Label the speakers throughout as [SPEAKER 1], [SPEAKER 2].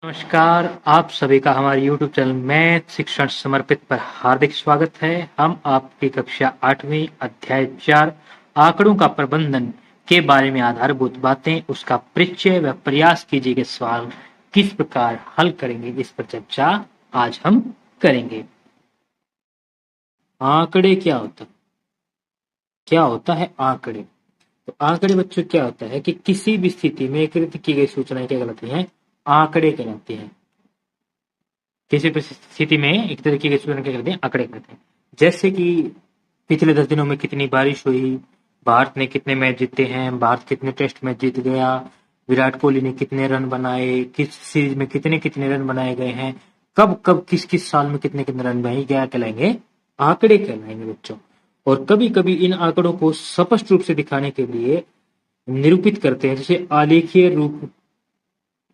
[SPEAKER 1] नमस्कार, आप सभी का हमारे YouTube चैनल मैथ शिक्षण समर्पित पर हार्दिक स्वागत है। हम आपकी कक्षा 8वीं अध्याय 4 आंकड़ों का प्रबंधन के बारे में आधारभूत बातें, उसका परिचय व प्रयास कीजिए कि सवाल किस प्रकार हल करेंगे, इस पर चर्चा आज हम करेंगे। आंकड़े क्या होता है आंकड़े? तो आंकड़े बच्चों क्या होता है कि किसी भी स्थिति में एकत्रित की गई सूचनाएं क्या कहलाती हैं? आंकड़े कहलाती हैं। किसी परिस्थिति में एक तरीके के सूचना क्या करते हैं? आंकड़े कहते हैं। जैसे कि पिछले 10 दिनों में कितनी बारिश हुई, भारत ने कितने मैच जीते हैं, भारत कितने टेस्ट मैच जीत गया, विराट कोहली ने कितने रन बनाए, किस सीरीज में कितने कितने रन बनाए गए हैं, कब कब किस किस साल में कितने कितने रन बनाए, क्या कहलाएंगे? आंकड़े कहलाएंगे बच्चों। और कभी कभी इन आंकड़ों को स्पष्ट रूप से दिखाने के लिए निरूपित करते हैं, जैसे आलेखीय रूप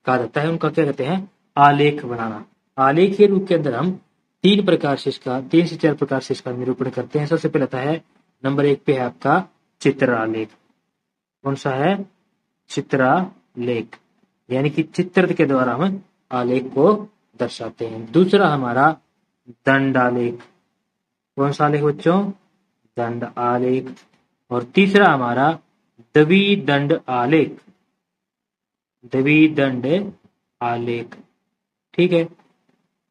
[SPEAKER 1] कहा जाता है उनका। क्या कहते हैं? आलेख बनाना। आलेखीय रूप के अंदर हम तीन से चार प्रकार से इसका निरूपण करते हैं। सबसे पहले आता है नंबर 1 पे है आपका चित्रालेख। कौन सा है? चित्रालेख, यानी कि चित्र के द्वारा हम आलेख को दर्शाते हैं। दूसरा हमारा दंडालेख। कौन सा आलेख बच्चों? दंड आलेख। और तीसरा हमारा द्विदंड आलेख। द्विदंड आलेख, ठीक है।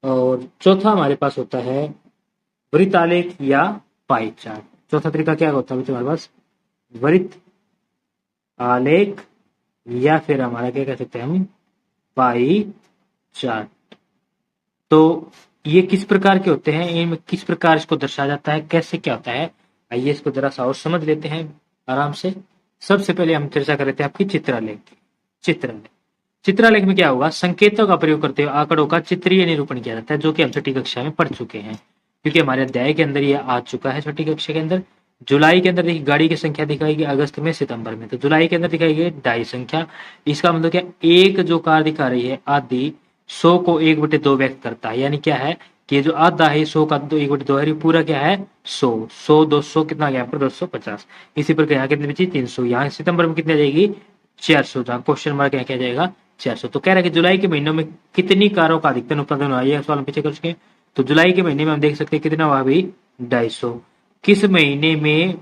[SPEAKER 1] और चौथा हमारे पास होता है वृत्त आलेख या पाई चार्ट। चौथा तरीका क्या होता है हमारे पास? वृत्त आलेख या फिर हमारा क्या कह सकते हैं हम? Pie chart. तो ये किस प्रकार के होते हैं, इनमें किस प्रकार इसको दर्शाया जाता है, कैसे क्या होता है, आइए इसको जरा सा और समझ लेते हैं आराम से। सबसे पहले हम चर्चा कर लेते हैं आपकी चित्रालेख की। चित्रालेख में क्या होगा? संकेतों का प्रयोग करते हुए आंकड़ों का चित्रीय निरूपण किया जाता है, जो कि हम छठी कक्षा में पढ़ चुके हैं, क्योंकि हमारे अध्याय के अंदर ये आ चुका है। छठी कक्षा के अंदर जुलाई के अंदर देखिए गाड़ी की संख्या दिखाई गई, अगस्त में, सितंबर में। तो जुलाई के अंदर दिखाई गई डाई संख्या। इसका मतलब क्या? एक जो कार दिखा रही है आदि 100 को 1/2 व्यक्त करता है, यानी क्या है कि जो आधा है 100 का 1/2 है, पूरा क्या है? 100 200 कितना गया? 250। इसी प्रकार यहाँ कितनी बची? 300। यहाँ सितंबर में कितनी आ जाएगी? 400। जहाँ क्वेश्चन मार्क यहाँ क्या जाएगा? 400। तो कह रहा है कि जुलाई के महीनों में कितनी कारों का अधिकतम उत्पादन हुआ? यह सवाल हम पीछे कर चुके हैं। तो जुलाई के महीने में हम देख सकते हैं कितना हुआ भाई? 250। किस महीने में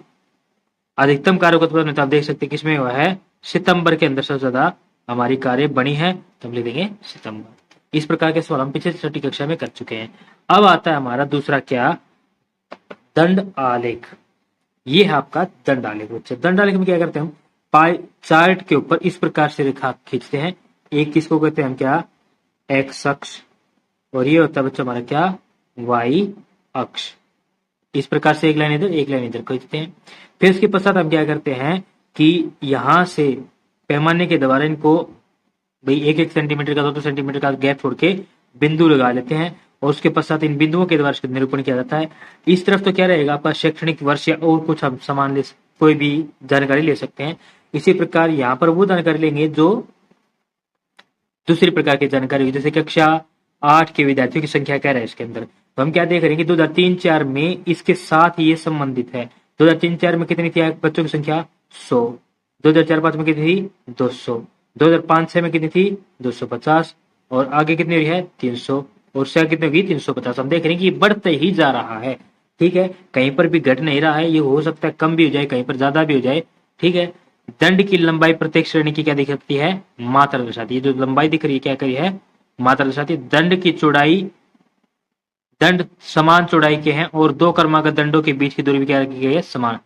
[SPEAKER 1] अधिकतम कारों का उत्पादन होता है? आप देख सकते हैं किसमें हुआ है? सितंबर के अंदर सबसे ज्यादा हमारी कारें बनी है, तो हम लिख देंगे सितंबर। इस प्रकार के सवाल हम पिछले छठी कक्षा में कर चुके हैं। अब आता है हमारा दूसरा क्या? दंड आलेख। ये है आपका दंड आलेख बच्चे। दंड आलेख में क्या करते हैं हम? पाई चार्ट के ऊपर इस प्रकार से रेखा खींचते हैं। एक किसको कहते हैं हम? क्या? एक्स अक्ष। और ये होता है बच्चों हमारा क्या? वाई अक्ष। इस प्रकार से एक लाइन इधर खींचते हैं। फिर इसके पश्चात हम क्या करते हैं कि यहां से पैमाने के द्वारा इनको भाई 1-1 सेंटीमीटर का 2-2 सेंटीमीटर का गैप छोड़ के बिंदु लगा लेते हैं, और उसके पश्चात इन बिंदुओं के द्वारा इसका निरूपण किया जाता है। इस तरफ तो क्या रहेगा आपका? शैक्षणिक वर्ष या और कुछ हम समान कोई भी जानकारी ले सकते हैं। इसी प्रकार यहाँ पर वो जानकारी लेंगे जो दूसरी प्रकार की जानकारी, जैसे कक्षा 8 के विद्यार्थियों की संख्या क्या है इसके अंदर। तो हम क्या देख रहे हैं कि 2003-4 में इसके साथ ये संबंधित है। 2003-4 में कितनी थी बच्चों की संख्या? 100। 2004-5 में कितनी थी? 200। 2005-6 में कितनी थी? 250। और आगे कितनी हुई है? 300। और से कितनी होगी? 350। हम देख रहे हैं कि ये बढ़ते ही जा रहा है, ठीक है। कहीं पर भी घट नहीं रहा है, ये हो सकता है कम भी हो जाए, कहीं पर ज्यादा भी हो जाए, ठीक है। दंड की लंबाई प्रत्येक श्रेणी की क्या दिखती है? मात्रा दर्शाती है। जो लंबाई दिख रही है क्या करी है? मात्रा दर्शाती है। दंड की चौड़ाई, दंड समान चौड़ाई के हैं, और दो क्रमागत दंडों के बीच की दूरी भी क्या रखी गई है? समान।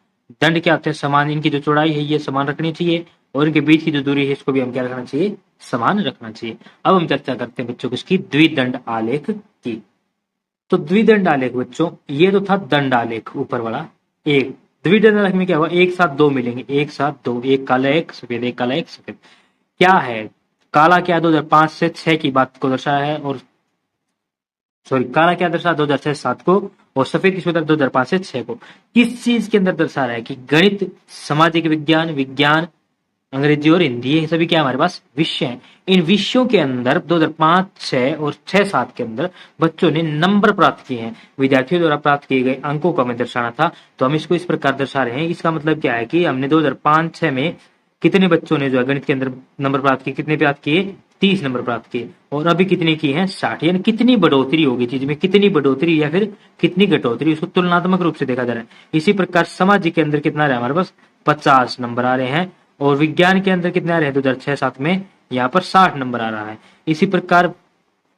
[SPEAKER 1] दंड क्या होते हैं? समान। इनकी जो चौड़ाई है ये समान रखनी चाहिए, और इनके बीच की जो दूरी है इसको भी हम क्या रखना चाहिए? समान रखना चाहिए। अब हम चर्चा करते हैं बच्चों किसकी? द्विदंड आलेख की। तो द्विदंड आलेख बच्चों, ये तो था दंड आलेख ऊपर वाला। एक द्विदंड आलेख में क्या हुआ? एक साथ दो मिलेंगे, एक साथ दो, एक काला एक सफेद, एक काला एक सफेद। क्या है काला? क्या 2005 से 6 की बात को दर्शाया है, और सॉरी काला क्या दर्शा? 2006 7 को, और सफेद किसको? 2005 से 6 को। किस चीज के अंदर दर्शा रहा है? कि गणित, सामाजिक विज्ञान, विज्ञान, अंग्रेजी और हिंदी, ये सभी क्या हमारे पास विषय हैं। इन विषयों के अंदर 2005, 6 और 6, 7 के अंदर बच्चों ने नंबर प्राप्त किए हैं। विद्यार्थियों द्वारा प्राप्त किए गए अंकों को हमें दर्शाना था, तो हम इसको इस प्रकार दर्शा रहे हैं। इसका मतलब क्या है कि हमने 2005-6 में कितने बच्चों ने जो है गणित के अंदर नंबर प्राप्त किए, कितने प्राप्त किए, 30 नंबर प्राप्त किए, और अभी कितने की है, 60। यानी कितनी बढ़ोतरी होगी चीज में, कितनी बढ़ोतरी या फिर कितनी घटोतरी, उसको तुलनात्मक रूप से देखा जा रहा है। इसी प्रकार समाज के अंदर कितना रहा हमारे पास, 50 नंबर आ रहे हैं, और विज्ञान के अंदर कितने आ रहे हैं 2006-7 में, यहाँ पर 60 नंबर आ रहा है। इसी प्रकार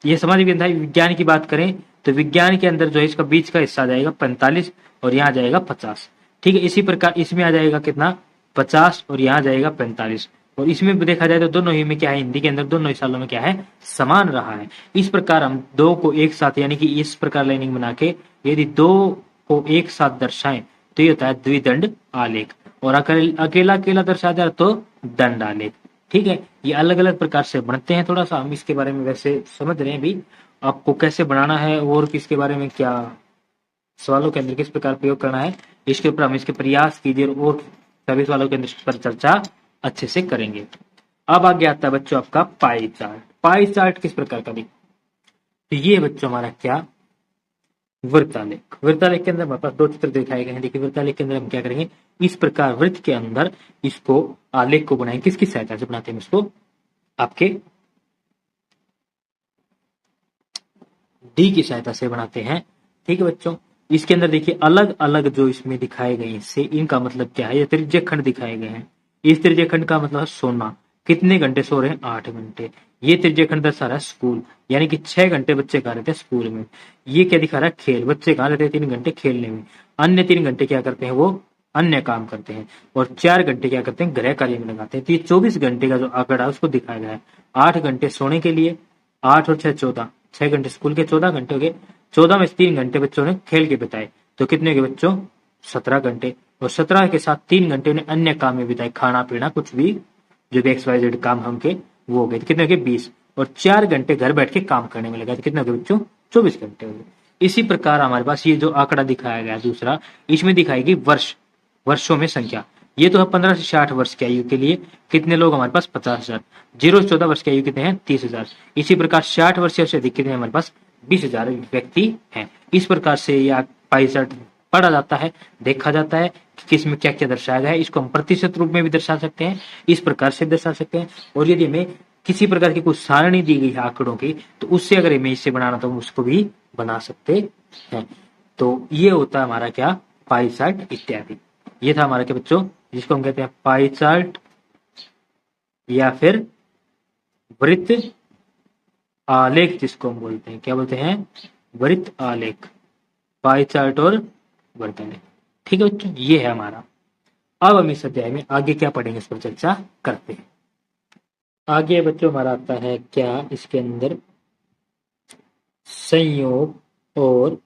[SPEAKER 1] ये समझ गए था। विज्ञान की बात करें तो विज्ञान के अंदर जो है इसका बीच का हिस्सा आ जाएगा 45 और यहाँ जाएगा 50। ठीक है, इसी प्रकार इसमें आ जाएगा कितना, 50 और यहाँ जाएगा 45। और इसमें भी देखा जाए तो दोनों ही में क्या है, हिंदी के अंदर दोनों ही सालों में क्या है, समान रहा है। इस प्रकार हम दो को एक साथ, यानी कि इस प्रकार लाइनिंग बना के यदि दो को एक साथ दर्शाएं तो ये होता है द्विदंड आलेख, और अकेला अकेला दर्शा जाए तो दंड आलेख। ठीक है, ये अलग अलग प्रकार से बनते हैं। थोड़ा सा हम इसके बारे में वैसे समझ रहे हैं भी, आपको कैसे बनाना है और किसके बारे में क्या सवालों के अंदर किस प्रकार प्रयोग करना है, इसके ऊपर हम इसके प्रयास कीजिए और सभी सवालों के अंदर इस पर चर्चा अच्छे से करेंगे। अब आगे आता है बच्चों आपका पाई चार्ट। पाई चार्ट किस प्रकार का दिखता, तो ये बच्चों हमारा क्या, वृत्तालेख। वृत्तालेख के अंदर हमारे पास दो चित्र दिखाए गए हैं। देखिए वृत्तालेख के अंदर हम क्या करेंगे, इस प्रकार वृत्त के अंदर इसको आलेख को बनाएंगे। किसकी सहायता से बनाते हैं इसको, आपके डी की सहायता से बनाते हैं। ठीक है बच्चों, इसके अंदर देखिए अलग अलग जो इसमें दिखाए गए इससे इनका मतलब क्या है। ये त्रिज्य खंड दिखाए गए हैं, इस त्रिज्य खंड का मतलब है सोना। कितने घंटे सो रहे हैं, 8 घंटे। ये त्रिज्य खंड दर्शा रहा है स्कूल, यानी कि 6 घंटे बच्चे कहाँ रहते हैं, स्कूल में। ये क्या दिखा रहा है, खेल, बच्चे कहाँ रहते हैं, 3 घंटे खेलने में। अन्य 3 घंटे क्या करते हैं, वो अन्य काम करते हैं, और 4 घंटे क्या करते हैं, गृह कार्य में लगाते हैं। तो ये 24 घंटे का जो आंकड़ा है उसको दिखाया गया है। 8 घंटे सोने के लिए, 8 और 6 14, 6 घंटे स्कूल के, 14 घंटे हो गए। 14 में से 3 घंटे बच्चों ने खेल के बिताए, तो कितने के बच्चों, 17 घंटे। और 17 के साथ 3 घंटे उन्हें अन्य काम में बिताए, खाना पीना कुछ भी जो भी XYZ काम हम के वो हो गए, कितने हो गए, 20। और 4 घंटे घर बैठ के काम करने में लगा, तो कितने हो गए बच्चों, 24 घंटे हो गए। इसी प्रकार हमारे पास ये जो आंकड़ा दिखाया गया दूसरा, इसमें दिखाएगी वर्ष, वर्षों में संख्या। ये तो है 15 से 60 वर्ष की आयु के लिए कितने लोग हमारे पास, 50,000। 0 से 14 वर्ष की आयु कितने हैं, 30,000। इसी प्रकार 60 वर्ष से अधिक कितने हमारे पास, 20,000 व्यक्ति हैं। इस प्रकार से यह पाई चार्ट पढ़ा जाता है, देखा जाता है कि किसमें क्या क्या दर्शाया गया है। इसको हम प्रतिशत रूप में भी दर्शा सकते हैं, इस प्रकार से दर्शा सकते हैं। और यदि हमें किसी प्रकार की कुछ सारणी दी गई है आंकड़ों की, तो उससे अगर हमें इससे बनाना तो हम उसको भी बना सकते हैं। तो ये होता है हमारा क्या, पाई चार्ट इत्यादि। ये था हमारा क्या बच्चों, जिसको हम कहते हैं पाई चार्ट या फिर वृत्त आलेख, जिसको हम बोलते हैं, क्या बोलते हैं, वृत्त आलेख, पाई चार्ट और वृत्त आलेख। ठीक है बच्चों, ये है हमारा। अब हम इस अध्याय में आगे क्या पढ़ेंगे इस पर चर्चा करते हैं। आगे बच्चों हमारा आता है क्या, इसके अंदर संयोग और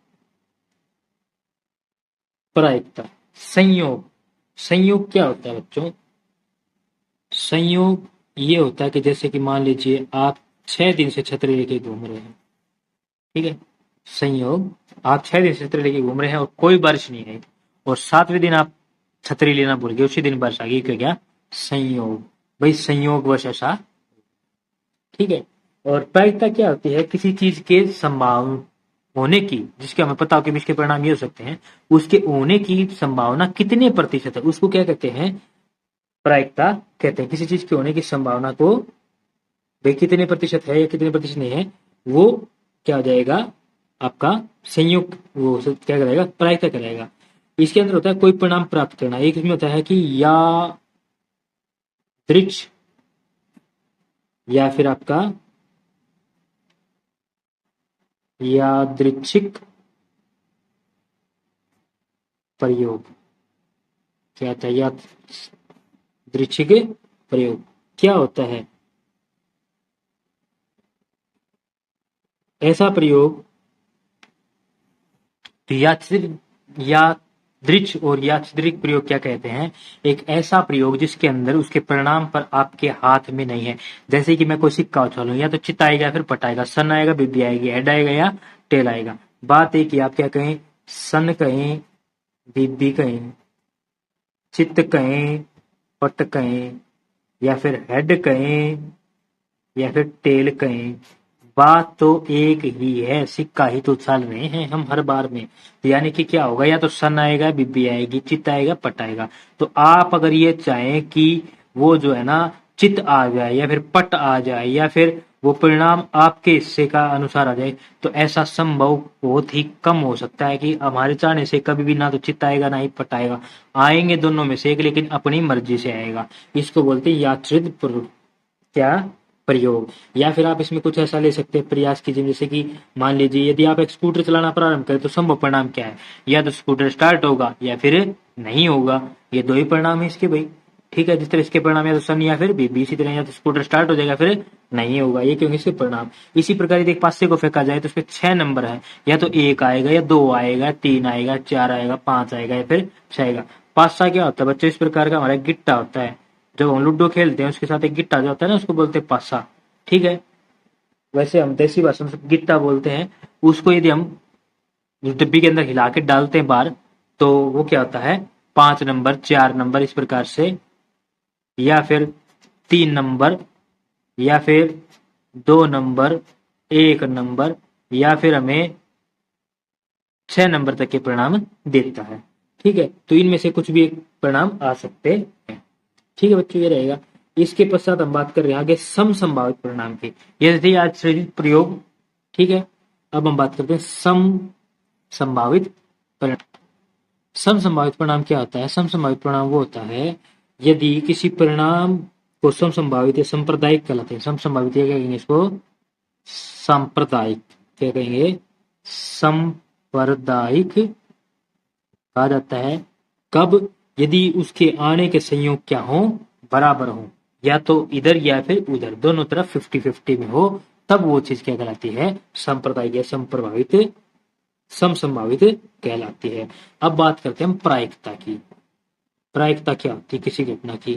[SPEAKER 1] प्रायिकता। संयोग, संयोग क्या होता है बच्चों, संयोग ये होता है कि जैसे कि मान लीजिए आप 6 दिन से छतरी लेके घूम रहे हैं। ठीक है, संयोग, आप 6 दिन से छतरी लेके घूम रहे हैं और कोई बारिश नहीं आई, और 7वें दिन आप छतरी लेना भूल गए, उसी दिन बारिश आ गई, क्या क्या, संयोग। भाई संयोगवश ऐसा। ठीक है, और प्रायिकता क्या होती है, किसी चीज के संभावना होने की, जिसके हमें पता हो कि इसके परिणाम ये हो सकते हैं, उसके होने की संभावना कितने प्रतिशत है, उसको क्या कहते हैं, प्रायिकता कहते हैं। किसी चीज के होने की संभावना को भाई कितने प्रतिशत है या कितने प्रतिशत नहीं है, वो क्या हो जाएगा आपका संयुक्त, वो क्या कराएगा, प्रायिकता कराएगा। इसके अंदर होता है कोई परिणाम प्राप्त करना। एक इसमें होता है कि यादृच्छ या फिर आपका यादृच्छिक प्रयोग। क्या होता है यादृच्छिक प्रयोग, क्या होता है, ऐसा प्रयोग यादृच्छ और यादृच्छिक प्रयोग क्या कहते हैं, एक ऐसा प्रयोग जिसके अंदर उसके परिणाम पर आपके हाथ में नहीं है। जैसे कि मैं कोई सिक्का उछालूं, या तो चित आएगा फिर पट आएगा, सन आएगा बिब्बी आएगी, हेड आएगा या टेल आएगा। बात एक ही, आप क्या कहें, सन कहें, बिब्बी कहें, चित्त कहें, पट कहें, या फिर हेड कहें, या फिर टेल कहें, बात तो एक ही है, सिक्का ही तो उछाल रहे हैं हम हर बार में। यानी कि क्या होगा, या तो सन आएगा, बिब्बी आएगी, चित्त आएगा, पट आएगा। तो आप अगर ये चाहें कि वो जो है ना चित आ जाए या फिर पट आ जाए या फिर वो परिणाम आपके हिस्से का अनुसार आ जाए, तो ऐसा संभव बहुत ही कम हो सकता है कि हमारे चाहने से कभी भी ना तो चित आएगा ना ही पट आएगा। आएंगे दोनों में से एक, लेकिन अपनी मर्जी से आएगा। इसको बोलते हैं यादृच्छिक क्या प्रयोग। या फिर आप इसमें कुछ ऐसा ले सकते हैं, प्रयास कीजिए, जैसे कि मान लीजिए यदि आप एक स्कूटर चलाना प्रारंभ करें तो संभव परिणाम क्या है, या तो स्कूटर स्टार्ट होगा या फिर नहीं होगा। ये दो ही परिणाम है इसके भाई। ठीक है, जिस तरह इसके परिणाम या तो सन या फिर बी, इसी तरह या तो स्कूटर स्टार्ट हो जाएगा फिर नहीं होगा, ये क्योंकि इसके परिणाम। इसी प्रकार यदि एक पासे को फेंका जाए तो उसमें 6 नंबर है, या तो 1 आएगा या 2 आएगा, 3 आएगा, 4 आएगा, 5 आएगा या फिर 6 आएगा। पासा क्या होता है बच्चों, इस प्रकार का हमारा गिट्टा होता है। जब हम लूडो खेलते हैं उसके साथ एक गिट्टा जो होता है ना, उसको बोलते हैं पासा। ठीक है, वैसे हम देसी भाषा में गिट्टा बोलते हैं। उसको यदि हम डिब्बी के अंदर हिला के डालते हैं बाहर, तो वो क्या होता है 5 नंबर, 4 नंबर, इस प्रकार से, या फिर 3 नंबर, या फिर 2 नंबर, 1 नंबर, या फिर हमें 6 नंबर तक के परिणाम देता है। ठीक है, तो इनमें से कुछ भी एक परिणाम आ सकते हैं। ठीक है बच्चों, ये रहेगा। इसके पश्चात हम बात कर रहे हैं आगे सम संभावित परिणाम की। ये थे आज सृजित प्रयोग। ठीक है, अब हम बात करते हैं सम संभावित परिणाम। सम संभावित परिणाम क्या होता है? सम संभावित परिणाम वो होता है यदि किसी परिणाम को सम संभावित या सांप्रदायिक कहलाते हैं। सम संभावित क्या कहेंगे इसको? सांप्रदायिक। क्या कहेंगे? सांप्रदायिक कहा जाता है। कब? यदि उसके आने के संयोग क्या हो? बराबर हो, या तो इधर या फिर उधर, दोनों तरफ 50-50 में हो, तब वो चीज क्या कहलाती है? सांप्रदायिक या संप्रभावित समसंभावित कहलाती है। अब बात करते हैं हम प्रायिकता की। प्रायिकता क्या होती है किसी घटना की?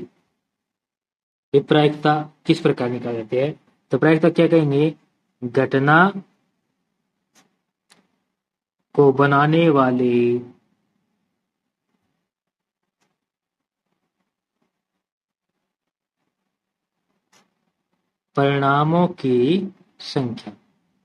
[SPEAKER 1] ये प्रायिकता किस प्रकार निकाल जाती है? तो प्रायिकता क्या कहेंगे? घटना को बनाने वाले परिणामों की संख्या।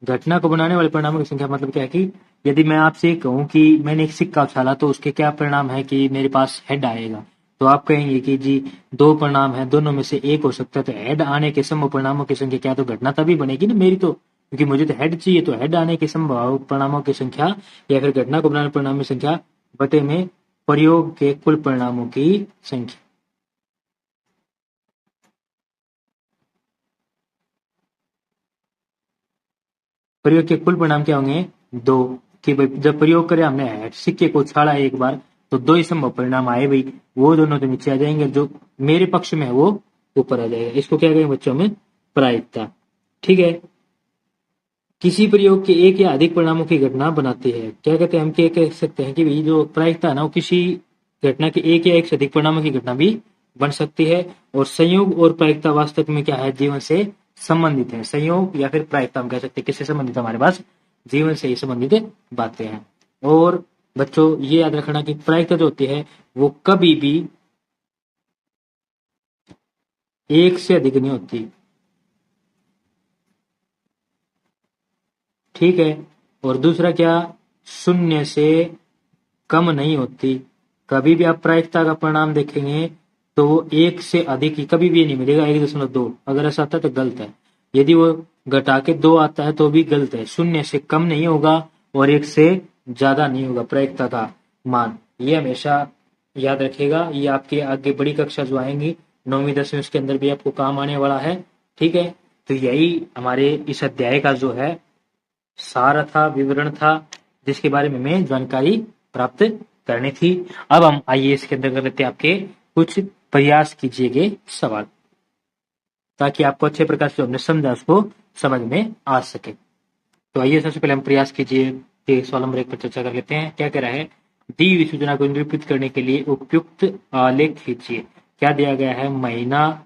[SPEAKER 1] घटना को बनाने वाले परिणामों की संख्या मतलब क्या है कि यदि मैं आपसे कहूं कि मैंने एक सिक्का उछाला तो उसके क्या परिणाम है कि मेरे पास हेड आएगा, तो आप कहेंगे कि जी 2 परिणाम है, दोनों में से एक हो सकता है, तो हेड आने के संभव परिणामों की संख्या क्या? तो घटना तभी बनेगी ना मेरी, तो क्योंकि मुझे तो हेड चाहिए, तो हेड आने के संभव परिणामों की संख्या या फिर घटना को बनाने परिणामों की संख्या बटे में प्रयोग के कुल परिणामों की संख्या। प्रयोग के कुल परिणाम क्या होंगे? 2। कि भाई जब प्रयोग करें हमने हेड सिक्के को उछाला एक बार, तो 2 ही संभव परिणाम आए भाई, वो दोनों तो नीचे आ जाएंगे, जो मेरे पक्ष में है वो ऊपर आ जाएगा। इसको क्या कहेंगे बच्चों में? प्रायिकता। ठीक है, किसी प्रयोग के एक या अधिक परिणामों की घटना बनाती है। क्या कहते हैं? हम क्या कह सकते हैं कि भाई जो प्रायिकता है ना, वो किसी घटना के एक या एक से अधिक परिणामों की घटना भी बन सकती है। और संयोग और प्रायिकता वास्तव में क्या है? जीवन से संबंधित है। संयोग या फिर प्रायिकता हम कह सकते हैं किससे संबंधित? हमारे पास जीवन से ही संबंधित बातें हैं। और बच्चों ये याद रखना कि प्रायिकता जो होती है वो कभी भी एक से अधिक नहीं होती। ठीक है, और दूसरा क्या? शून्य से कम नहीं होती। कभी भी आप प्रायिकता का परिणाम देखेंगे तो वो एक से अधिक ही कभी भी नहीं मिलेगा। 1.2 अगर ऐसा आता है तो गलत है। यदि वो घटा के 2 आता है तो भी गलत है। शून्य से कम नहीं होगा और एक से ज्यादा नहीं होगा प्रायिकता का मान। ये हमेशा याद रखिएगा। ये आपके आगे बड़ी कक्षा जो आएंगी 9वीं 10वीं, उसके अंदर भी आपको काम आने वाला है। ठीक है, तो यही हमारे इस अध्याय का जो है सार था, विवरण था, जिसके बारे में हमें जानकारी प्राप्त करनी थी। अब हम आइए इसके अंदर कर लेते हैं आपके कुछ प्रयास कीजिए गए सवाल, ताकि आपको अच्छे प्रकार से हमने समझा उसको समझ में आ सके। तो आइए सबसे पहले हम प्रयास कीजिए सवाल नंबर 1 पर चर्चा कर लेते हैं। क्या कह रहा है? दी हुई सूचना को निरूपित करने के लिए उपयुक्त आलेख खींचिए। क्या दिया गया है? महीना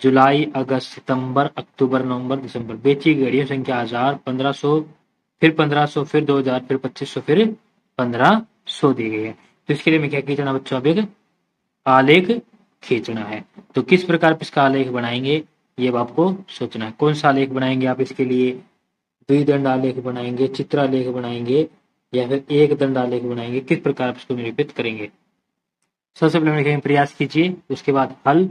[SPEAKER 1] जुलाई, अगस्त, सितंबर, अक्टूबर, नवंबर, दिसंबर। बेची गई घड़ियों संख्या 1000, 1500, फिर 1500, फिर 2000, फिर 2500, फिर 1500 दी गई है। तो इसके लिए मैं क्या खींचना बच्चों? अब एक आलेख खींचना है। तो किस प्रकार इसका आलेख बनाएंगे ये अब आपको सोचना है। कौन सा आलेख बनाएंगे आप इसके लिए? द्विदंड आलेख बनाएंगे, चित्रालेख बनाएंगे, या फिर एक दंड आलेख बनाएंगे? किस प्रकार आप इसको निरूपित करेंगे? सबसे पहले लिखेंगे प्रयास कीजिए, उसके बाद हल,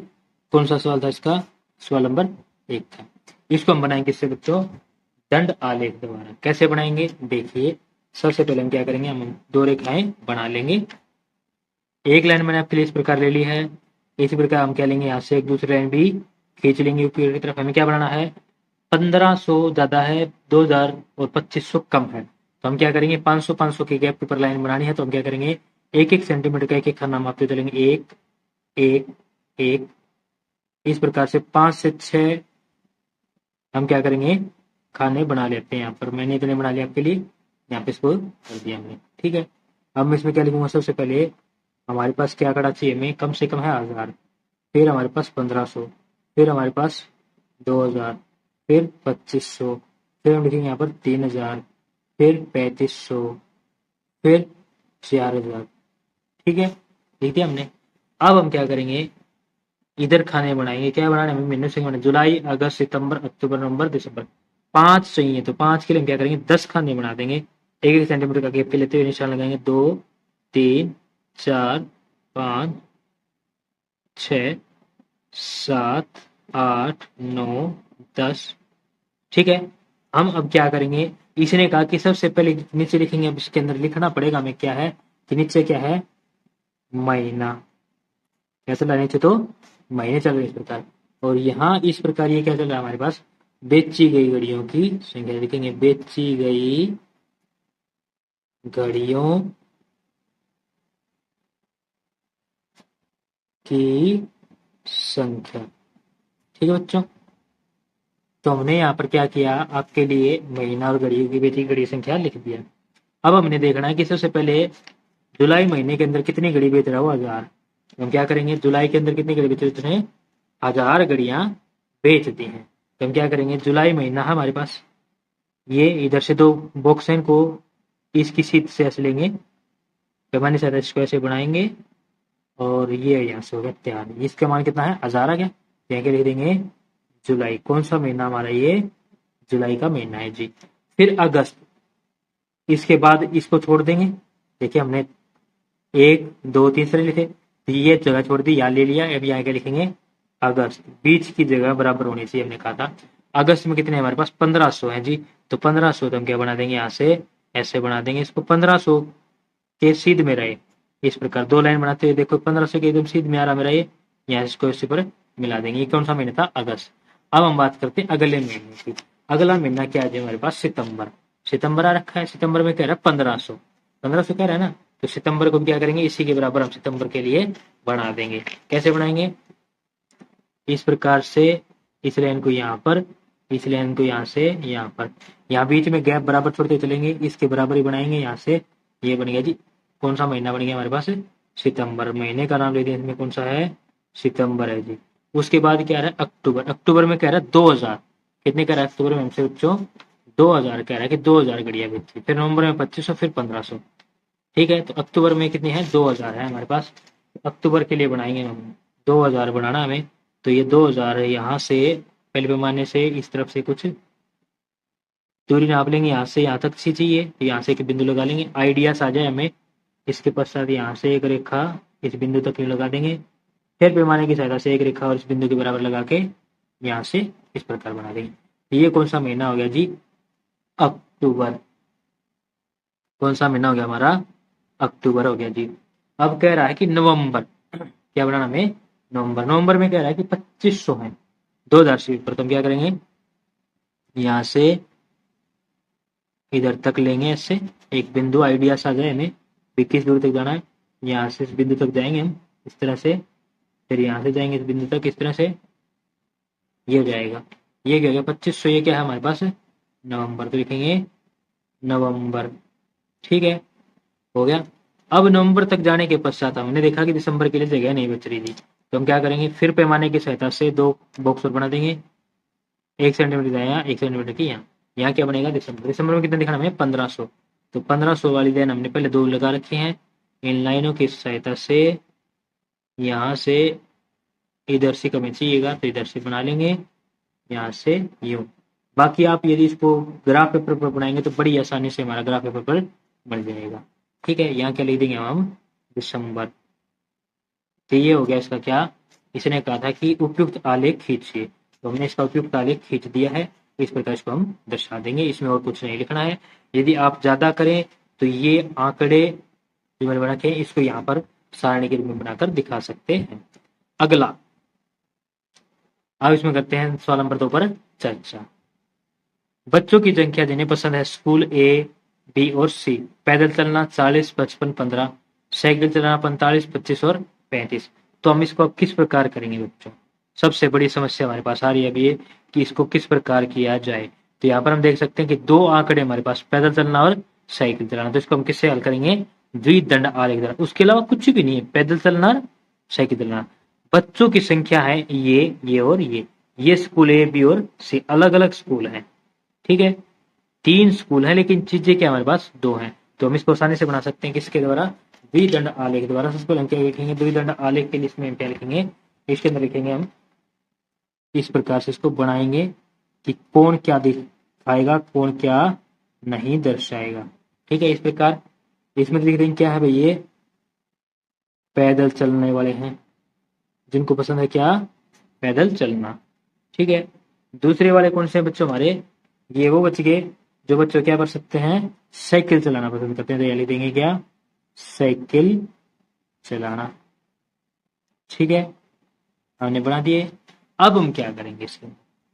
[SPEAKER 1] कौन सा सवाल था इसका? सवाल नंबर 1 था। इसको हम बनाएंगे किससे बच्चों? दंड आलेख द्वारा। कैसे बनाएंगे देखिए, सबसे पहले हम क्या करेंगे, हम 2 रेखाएं बना लेंगे। एक लाइन मैंने आपके लिए इस प्रकार ले ली है, इसी प्रकार हम क्या लेंगे, यहाँ से एक दूसरी लाइन भी खींच लेंगे ऊपर की तरफ। हमें क्या बनाना है, 1500 ज्यादा है, 2000 और 2500 कम है, तो हम क्या करेंगे, 500 500 के गैप के ऊपर लाइन बनानी है, तो हम क्या करेंगे, एक एक सेंटीमीटर का एक एक खाना मापते चलेंगे, एक एक एक, इस प्रकार से 5 से 6 हम क्या करेंगे, खाने बना लेते हैं। यहाँ पर मैंने इतने बना लिया आपके लिए, यहाँ पे इसको कर दिया हमने, ठीक है। अब मैं इसमें क्या लिखूंगा, सबसे पहले हमारे पास क्या आंकड़ा चाहिए, हमें कम से कम है 1000, फिर हमारे पास 1500, फिर हमारे पास 2000, फिर 2500, फिर हम लिखेंगे यहाँ पर 3000, फिर 3500, फिर 4000, ठीक है, लिख दिया हमने। अब हम क्या करेंगे, इधर खाने बनाएंगे, क्या बनाने हमें, महीने से बनाए, जुलाई अगस्त सितंबर अक्टूबर नवंबर दिसंबर, 5 चाहिए, तो 5 के लिए हम क्या करेंगे, 10 खाने बना देंगे, एक एक सेंटीमीटर का गैप पे लेते हुए निशान लगाएंगे, 2 3 4 5 6 7 8 9 10, ठीक है। हम अब क्या करेंगे, इसने कहा कि सबसे पहले नीचे लिखेंगे, अब इसके अंदर लिखना पड़ेगा हमें क्या है, कि नीचे क्या है, महीना, क्या चल रहा है नीचे, तो महीने चल रहे इस प्रकार। और यहाँ इस प्रकार ये क्या चल रहा है हमारे पास, बेची गई घड़ियों की संख्या लिखेंगे, बेची गई घड़ियों की संख्या, ठीक है बच्चों। तो हमने यहाँ पर क्या किया, आपके लिए महीना और घड़ियों की बेची घड़ी संख्या लिख दिया। अब हमने देखना है कि सबसे पहले जुलाई महीने के अंदर कितनी घड़ी बेच रहा है, वो 1000। हम क्या करेंगे, जुलाई के अंदर कितनी घड़ी बेच रहे, उसने 1000 घड़ियां बेच दी हैं। तो हम क्या करेंगे, जुलाई महीना है हमारे पास, ये इधर से 2 बॉक्स हैं, इनको इसकी सीध से ऐसे लेंगे, पैमाने से इसको ऐसे बनाएंगे, और ये यहाँ से हो गया तैयार। इसका मान कितना है, 1000 आ गया, यहाँ के लिख देंगे जुलाई। कौन सा महीना हमारा, ये जुलाई का महीना है जी। फिर अगस्त, इसके बाद इसको छोड़ देंगे, देखिए हमने 1 2 3 से लिखे, तो ये जगह छोड़ दी, यहाँ ले लिया, अब यहाँ क्या लिखेंगे, अगस्त, बीच की जगह बराबर होनी चाहिए, हमने कहा था। अगस्त में कितने हमारे पास, 1500 है जी, तो 1500 तो हम क्या बना देंगे, यहाँ से ऐसे बना देंगे इसको, 1500 के सीध में रहे, इस प्रकार 2 लाइन बनाते हुए देखो, 1500 के एकदम सीध में आ रहा मेरा ये, यहाँ इसको इसी पर मिला देंगे। ये कौन सा महीना था, अगस्त। अब हम बात करते हैं अगले महीने की। अगला महीना क्या है हमारे पास, सितंबर। सितंबर आ रखा है, सितंबर में कह रहा है 1500, 1500 कह रहा है ना, तो सितंबर को क्या करेंगे, इसी के बराबर हम सितंबर के लिए बना देंगे। कैसे बनाएंगे, इस प्रकार से, इस लाइन को यहाँ पर, इस लाइन को यहाँ से यहाँ पर, यहाँ बीच में गैप बराबर छोड़ते चलेंगे, इसके बराबर ही बनाएंगे, यहाँ से ये बन गया जी। कौन सा महीना बन गया हमारे पास, सितंबर। महीने का नाम ले दिया इसमें, कौन सा है, सितंबर है जी। उसके बाद क्या है, अक्टूबर। अक्टूबर में कह रहा है 2000, कितने कह रहा है अक्टूबर में हमसे बच्चों, 2000 कह रहा है कि 2000 घड़ियां बेची। फिर नवंबर में 2500, फिर 1500, ठीक है। तो अक्टूबर में कितनी है, 2000 है हमारे पास, अक्टूबर के लिए बनाएंगे हम, 2000 बनाना हमें, तो ये 2000 है, यहाँ से पहले पैमाने से इस तरफ से कुछ दूरी नाप लेंगे, यहाँ से यहाँ तक सी चाहिए, तो यहाँ से एक बिंदु लगा लेंगे, आइडियाज आ जाए हमें। इसके पश्चात यहाँ से एक रेखा इस बिंदु तक लगा देंगे, फिर पैमाने की सहायता से एक रेखा और इस बिंदु के बराबर लगा के यहाँ से इस प्रकार बना देंगे। ये कौन सा महीना हो गया जी, अक्टूबर। कौन सा महीना हो गया हमारा, अक्टूबर हो गया जी। अब कह रहा है कि नवंबर, क्या बनाना हमें, नवंबर। नवंबर में कह रहा है कि 2500 है, 2000 से ऊपर, तो हम क्या करेंगे, यहाँ से इधर तक लेंगे, ऐसे एक बिंदु आइडिया से आ जाए हमें भी किस दूर तक जाना है, यहाँ से इस बिंदु तक जाएंगे हम इस तरह से, फिर यहाँ से जाएंगे इस बिंदु तक इस तरह से, ये हो जाएगा, ये क्या हो गया 2500, ये क्या है हमारे पास, नवंबर, तो लिखेंगे नवंबर, ठीक है, हो गया। अब नवंबर तक जाने के पश्चात हमने देखा कि दिसंबर के लिए जगह नहीं बच रही थी, तो हम क्या करेंगे, फिर पैमाने की सहायता से 2 बॉक्स और बना देंगे, 1 सेंटीमीटर यहाँ, 1 सेंटीमीटर की यहाँ, यहाँ क्या बनेगा, दिसंबर। दिसंबर में कितना दिखाना हमें, 1500, तो 1500 वाली लाइन हमने पहले 2 लगा रखे हैं, इन लाइनों की सहायता से यहाँ से इधर से कमी चाहिएगा, तो इधर से बना लेंगे, यहाँ से यूं। बाकी आप यदि इसको ग्राफ पेपर पर बनाएंगे तो बड़ी आसानी से हमारा ग्राफ पेपर पर बन जाएगा, ठीक है। यहाँ क्या लिख देंगे हम, दिसंबर। तो ये हो गया इसका क्या, इसने कहा था कि उपयुक्त आलेख खींचिए, तो हमने इसका उपयुक्त आलेख खींच दिया है। इस प्रकार इसको हम दर्शा देंगे, इसमें और कुछ नहीं लिखना है। यदि आप ज्यादा करें तो ये आंकड़े जो मैंने बना के इसको यहाँ पर सारणी के रूप में बनाकर दिखा सकते हैं। अगला, अब इसमें करते हैं सवाल नंबर 2 पर चर्चा। बच्चों की संख्या देने पसंद है स्कूल ए, बी और सी। पैदल चलना 40, 55, 15, साइकिल चलाना 45, 25 और 35। तो हम इसको अब किस प्रकार करेंगे बच्चों? सबसे बड़ी समस्या हमारे पास आ रही है अभी ये कि इसको किस प्रकार किया जाए। तो यहाँ पर हम देख सकते हैं कि दो आंकड़े हमारे पास, पैदल चलना और साइकिल चलाना। तो इसको हम किससे हल करेंगे? द्विदंड आलेख द्वारा। उसके अलावा कुछ भी नहीं है, पैदल चलना और साइकिल चलाना। बच्चों की संख्या है ये और ये स्कूल ए, बी और सी अलग अलग स्कूल हैं। ठीक है, 3 स्कूल है लेकिन चीजें क्या हमारे पास 2 हैं। तो हम इसको आसानी से बना सकते हैं किसके द्वारा? द्विदंड आलेख द्वारा। सबसे पहले हम क्या लिखेंगे? द्विदंड आलेख के लिए इसमें हम क्या लिखेंगे? इसके अंदर लिखेंगे हम इस प्रकार से इसको बनाएंगे कि कौन क्या दिखाएगा, कौन क्या नहीं दर्शाएगा। ठीक है, इस प्रकार इसमें लिख देंगे क्या है भाई? ये पैदल चलने वाले हैं, जिनको पसंद है क्या? पैदल चलना। ठीक है, दूसरे वाले कौन से हैं बच्चों हमारे? ये वो बच गए जो बच्चों क्या कर सकते हैं? साइकिल चलाना पसंद करते हैं। तो ये लिख देंगे क्या? साइकिल चलाना। ठीक है, हमने बना दिए। अब हम क्या करेंगे इसको?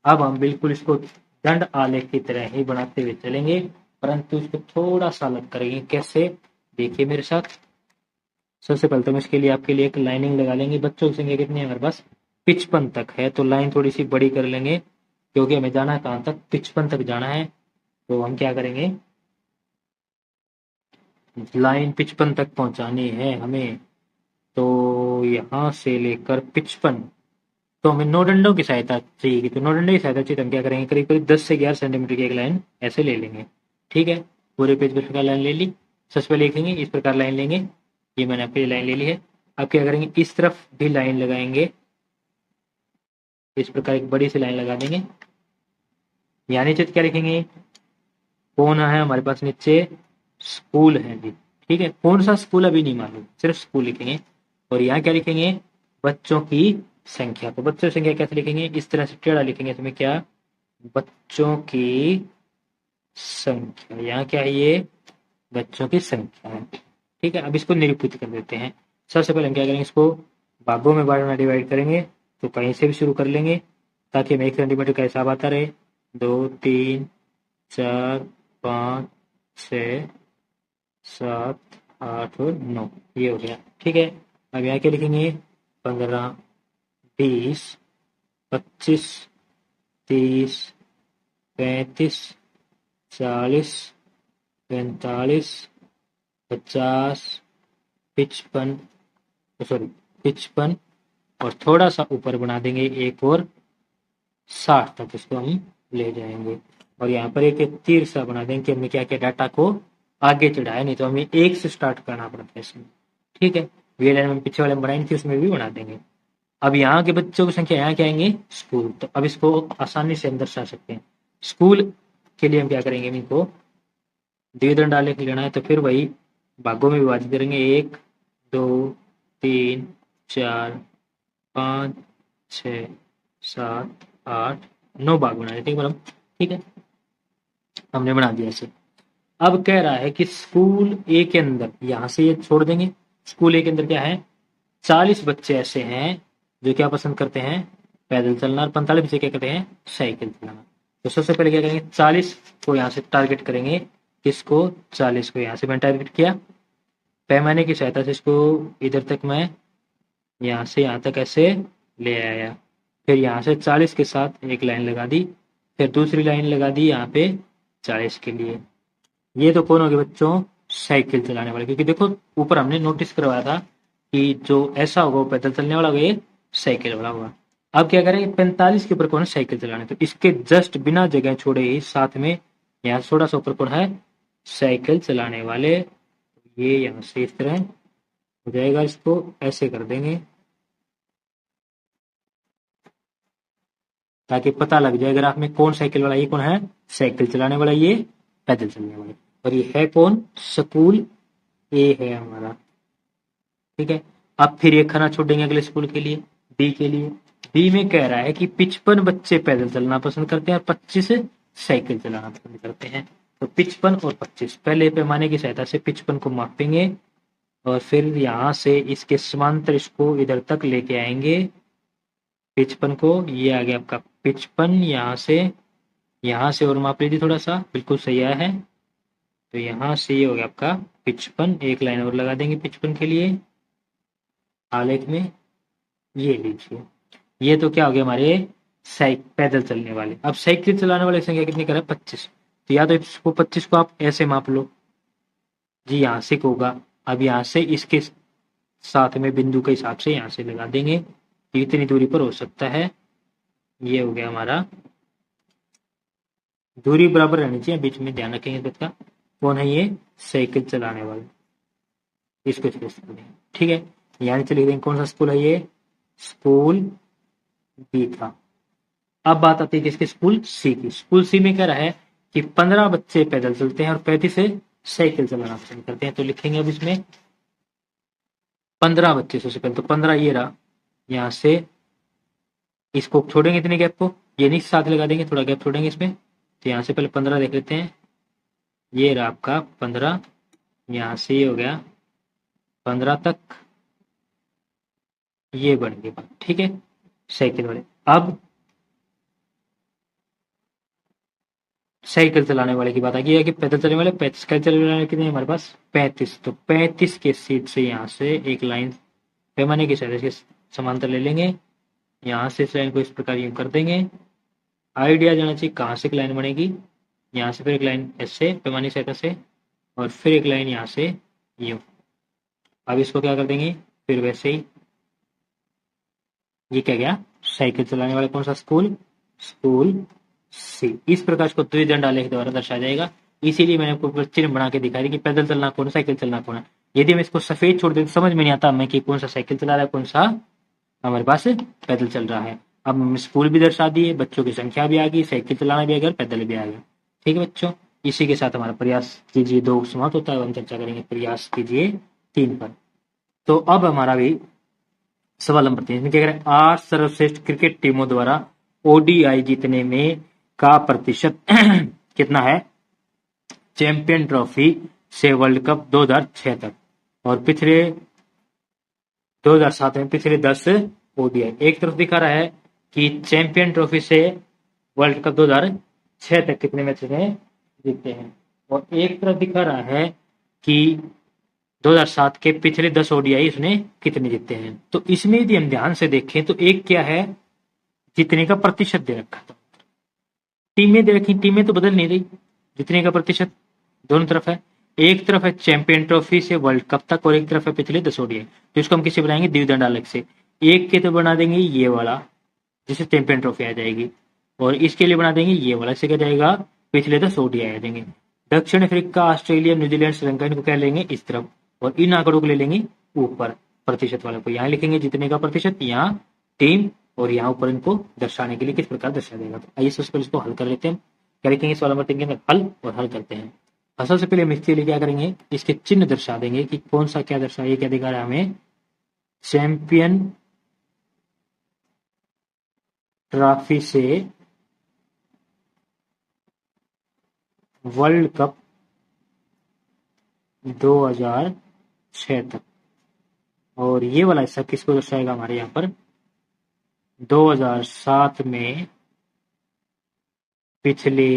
[SPEAKER 1] अब हम बिल्कुल इसको दंड आलेख की तरह ही बनाते हुए चलेंगे, परंतु इसको थोड़ा सा अलग करेंगे। कैसे? देखिए मेरे साथ। सबसे पहले तो हम इसके लिए आपके लिए एक लाइनिंग लगा लेंगे। बच्चों की संख्या कितनी है हमारे पास? 55 तक है, तो लाइन थोड़ी सी बड़ी कर लेंगे क्योंकि हमें जाना है कहां तक? 55 तक जाना है। तो हम क्या करेंगे? लाइन 55 तक पहुंचानी है हमें, तो यहां से लेकर 55, तो हमें नौ डंडों की सहायता चाहिए। तो नौ डंडे की सहायता चाहिए, तो हम क्या करेंगे? करीब करीब 10 से 11 सेंटीमीटर की एक लाइन ऐसे ले लेंगे। ठीक है, पूरे पेज पर प्रकार लाइन ले ली। सबसे पहले लिखेंगे इस प्रकार लाइन लेंगे। ये मैंने आपके लिए लाइन ले ली है। अब क्या करेंगे? इस तरफ भी लाइन लगाएंगे, इस प्रकार एक बड़ी सी लाइन लगा देंगे। यहाँ नीचे क्या लिखेंगे? कौन है हमारे पास नीचे? स्कूल है जी। ठीक है, कौन सा स्कूल अभी नहीं मालूम, सिर्फ स्कूल लिखेंगे। और यहाँ क्या लिखेंगे? बच्चों की संख्या। तो बच्चों की संख्या कैसे लिखेंगे? इस तरह से टेढ़ा लिखेंगे। इसमें क्या? बच्चों की संख्या। यहाँ क्या है? ये बच्चों की संख्या है। ठीक है, अब इसको निरूपित कर देते हैं। सबसे पहले हम क्या करेंगे? इसको भागों में बांटना, डिवाइड करेंगे। तो कहीं से भी शुरू कर लेंगे ताकि हमें 1 सेंटीमीटर का हिसाब आता रहे। 2, 3, 4, 5, 6, 7, 8 और 9, ये हो गया। ठीक है, अब यहाँ क्या लिखेंगे? 15, 20, 25, 30, 35, 40, 45, 50, 55, सॉरी 55, और थोड़ा सा ऊपर बना देंगे एक और 60 तक इसको हम ले जाएंगे। और यहाँ पर एक तीर सा बना देंगे कि हमने क्या क्या डाटा को आगे चढ़ाया, नहीं तो हमें 1 से स्टार्ट करना पड़ता है इसमें। ठीक है, वे लाइन में पीछे वाले में बनाई थी, उसमें भी बना देंगे। अब यहाँ के बच्चों की संख्या यहाँ क्या आएंगे? स्कूल। तो अब इसको आसानी से हम दर्शा सकते हैं। स्कूल के लिए हम क्या करेंगे? इनको द्विदंड आलेख लेना है, तो फिर वही भागों में विभाजित करेंगे। 1, 2, 3, 4, 5, 6, 7, 8, 9 भाग बना देते हैं। ठीक है, हमने बना दिया इसे। अब कह रहा है कि स्कूल ए के अंदर, यहां से ये छोड़ देंगे। स्कूल ए के अंदर क्या है? 40 बच्चे ऐसे हैं जो क्या पसंद करते हैं? पैदल चलना। और 45 बच्चे क्या करते हैं? साइकिल चलाना। तो सबसे पहले क्या करेंगे? 40 को यहाँ से टारगेट करेंगे। किसको? 40 को। यहाँ से मैंने टारगेट किया, पैमाने की सहायता से इसको इधर तक मैं यहाँ से यहाँ तक ऐसे ले आया। फिर यहाँ से 40 के साथ एक लाइन लगा दी, फिर दूसरी लाइन लगा दी यहाँ पे 40 के लिए। ये तो कौन हो गए बच्चों? साइकिल चलाने वाले। क्योंकि देखो ऊपर हमने नोटिस करवाया था कि जो ऐसा होगा वो पैदल चलने वाला होगा, ये साइकिल वाला होगा। अब क्या करेंगे? 45 के ऊपर कौन है? साइकिल चलाने। तो इसके जस्ट बिना जगह छोड़े ही साथ में यहाँ थोड़ा सा ऊपर कौन है? साइकिल चलाने वाले। ये यहाँ से इस तरह हो जाएगा, इसको ऐसे कर देंगे ताकि पता लग जाए ग्राफ में कौन साइकिल वाला, ये कौन है? साइकिल चलाने वाला, ये पैदल चलने वाला। और ये है कौन? स्कूल ए है हमारा। ठीक है, अब फिर एक खाना छोड़ देंगे अगले स्कूल के लिए। बी के लिए, बी में कह रहा है कि 55 बच्चे पैदल चलना पसंद करते हैं और 25 साइकिल चलाना पसंद करते हैं। तो 55 और 25 पहले पैमाने की सहायता से 55 को मापेंगे और फिर यहाँ से इसके समांतर इसको इधर तक लेके आएंगे 55 को। ये आ गया आपका 55, यहाँ से और माप लीजिए थोड़ा सा, बिल्कुल सही आया है। तो यहाँ से ये हो गया आपका 55, एक लाइन और लगा देंगे 55 के लिए आलेख में। ये लीजिए, ये तो क्या हो गया हमारे पैदल चलने वाले। अब साइकिल चलाने वाले संख्या कितनी कर रहा है 25, तो या तो इसको 25 को आप ऐसे माप लो जी, यहाँ से होगा। अब यहाँ से इसके साथ में बिंदु के हिसाब से यहाँ से लगा देंगे तो इतनी दूरी पर हो सकता है। ये हो गया हमारा, दूरी बराबर रहनी चाहिए, बीच में ध्यान रखेंगे बात का। कौन है ये? साइकिल चलाने वाले, इसको ठीक है। यहाँ नीचे लिख देंगे कौन सा स्कूल है ये? स्कूल बी था। अब बात आती है किसके? स्कूल सी की। स्कूल सी में कह रहा है कि 15 बच्चे पैदल चलते हैं और 35 से साइकिल चलाना पसंद करते हैं। तो लिखेंगे अब इसमें 15 बच्चे। सबसे पहले तो 15 ये रहा, यहाँ से इसको छोड़ेंगे इतने गैप को, ये नहीं साथ लगा देंगे, थोड़ा गैप छोड़ेंगे इसमें। तो यहाँ से पहले 15 देख लेते हैं, ये रहा आपका 15, यहाँ से ये हो गया 15 तक, ये बन गई बात, ठीक है साइकिल वाले। अब साइकिल चलाने वाले की बात आ गई है कि पैदल चलने वाले 35, साइकिल चलाने वाले कितने हमारे पास 35। तो 35 के सीट से यहाँ से एक लाइन पैमाने की सहायता से समांतर ले लेंगे, यहाँ से इस लाइन को इस प्रकार यूं कर देंगे। आइडिया जाना चाहिए कहाँ से एक लाइन बनेगी, यहाँ से फिर एक लाइन ऐसे पैमाने की सहायता से और फिर एक लाइन यहाँ से यूं। अब इसको क्या कर देंगे फिर वैसे ही। ये क्या गया? साइकिल चलाने वाला कौन सा स्कूल? स्कूल सी। इस प्रकार इसको द्विदंड आलेख द्वारा दर्शाया जाएगा। इसीलिए मैंने आपको चिन्ह बना के दिखाई कि पैदल चलना कौन है, साइकिल चलना कौन है। यदि हम इसको सफेद छोड़ दें तो समझ में नहीं आता हमें कि कौन सा साइकिल चला रहा है, कौन सा हमारे पास पैदल चल रहा है। अब हम स्कूल भी दर्शा दिए, बच्चों की संख्या भी आ गई, साइकिल चलाना भी आ गया, पैदल भी आ गया। ठीक है बच्चों, इसी के साथ हमारा प्रयास कीजिए 2 समाप्त होता है। हम चर्चा करेंगे प्रयास कीजिए 3 पर। तो अब हमारा भी सवाल नंबर 3 में क्या कह रहे हैं? 8 सर्वश्रेष्ठ क्रिकेट टीमों द्वारा ओडीआई जीतने में का प्रतिशत कितना है चैंपियन ट्रॉफी से वर्ल्ड कप 2006 तक और पिछले 2007 में पिछले 10 ओडीआई। एक तरफ दिखा रहा है कि चैंपियन ट्रॉफी से वर्ल्ड कप 2006 तक कितने मैच में जीते हैं और एक तरफ दिखा रहा है कि 2007 के पिछले 10 ओडीआई इसने कितने जीते हैं। तो इसमें यदि हम ध्यान से देखें तो एक क्या है, जीतने का प्रतिशत दे रखा था, टीमें दे रखी, टीमें तो बदल नहीं रही, जीतने का प्रतिशत दोनों तरफ है। एक तरफ है चैंपियन ट्रॉफी से वर्ल्ड कप तक और एक तरफ है पिछले 10 ओडीआई। तो इसको हम किसी बनाएंगे द्विदंड आलेख से। एक के तो बना देंगे ये वाला जिससे चैंपियन ट्रॉफी आ जाएगी और इसके लिए बना देंगे ये वाला, इससे क्या जाएगा पिछले 10 ओडीआई आ जाएंगे। दक्षिण अफ्रीका, ऑस्ट्रेलिया, न्यूजीलैंड, श्रीलंका इनको क्या लेंगे इस तरफ और इन आंकड़ों को ले लेंगे ऊपर, प्रतिशत वाले को यहाँ लिखेंगे जीतने का प्रतिशत, यहाँ टीम और यहाँ ऊपर इनको दर्शाने के लिए किस प्रकार दर्शा देगा। तो आइए सबसे पहले इसको हल कर लेते हैं। क्या लिखेंगे सवाल नंबर 3 के अंदर हल और हल करते हैं। सबसे पहले हम इसके लिए क्या करेंगे, इसके चिन्ह दर्शा देंगे कि कौन सा क्या दर्शा, ये क्या दिखा रहा है हमें चैंपियन ट्रॉफी से वर्ल्ड कप 2006 तक और ये वाला हिस्सा किसको दर्शाएगा हमारे यहाँ पर 2007 में पिछले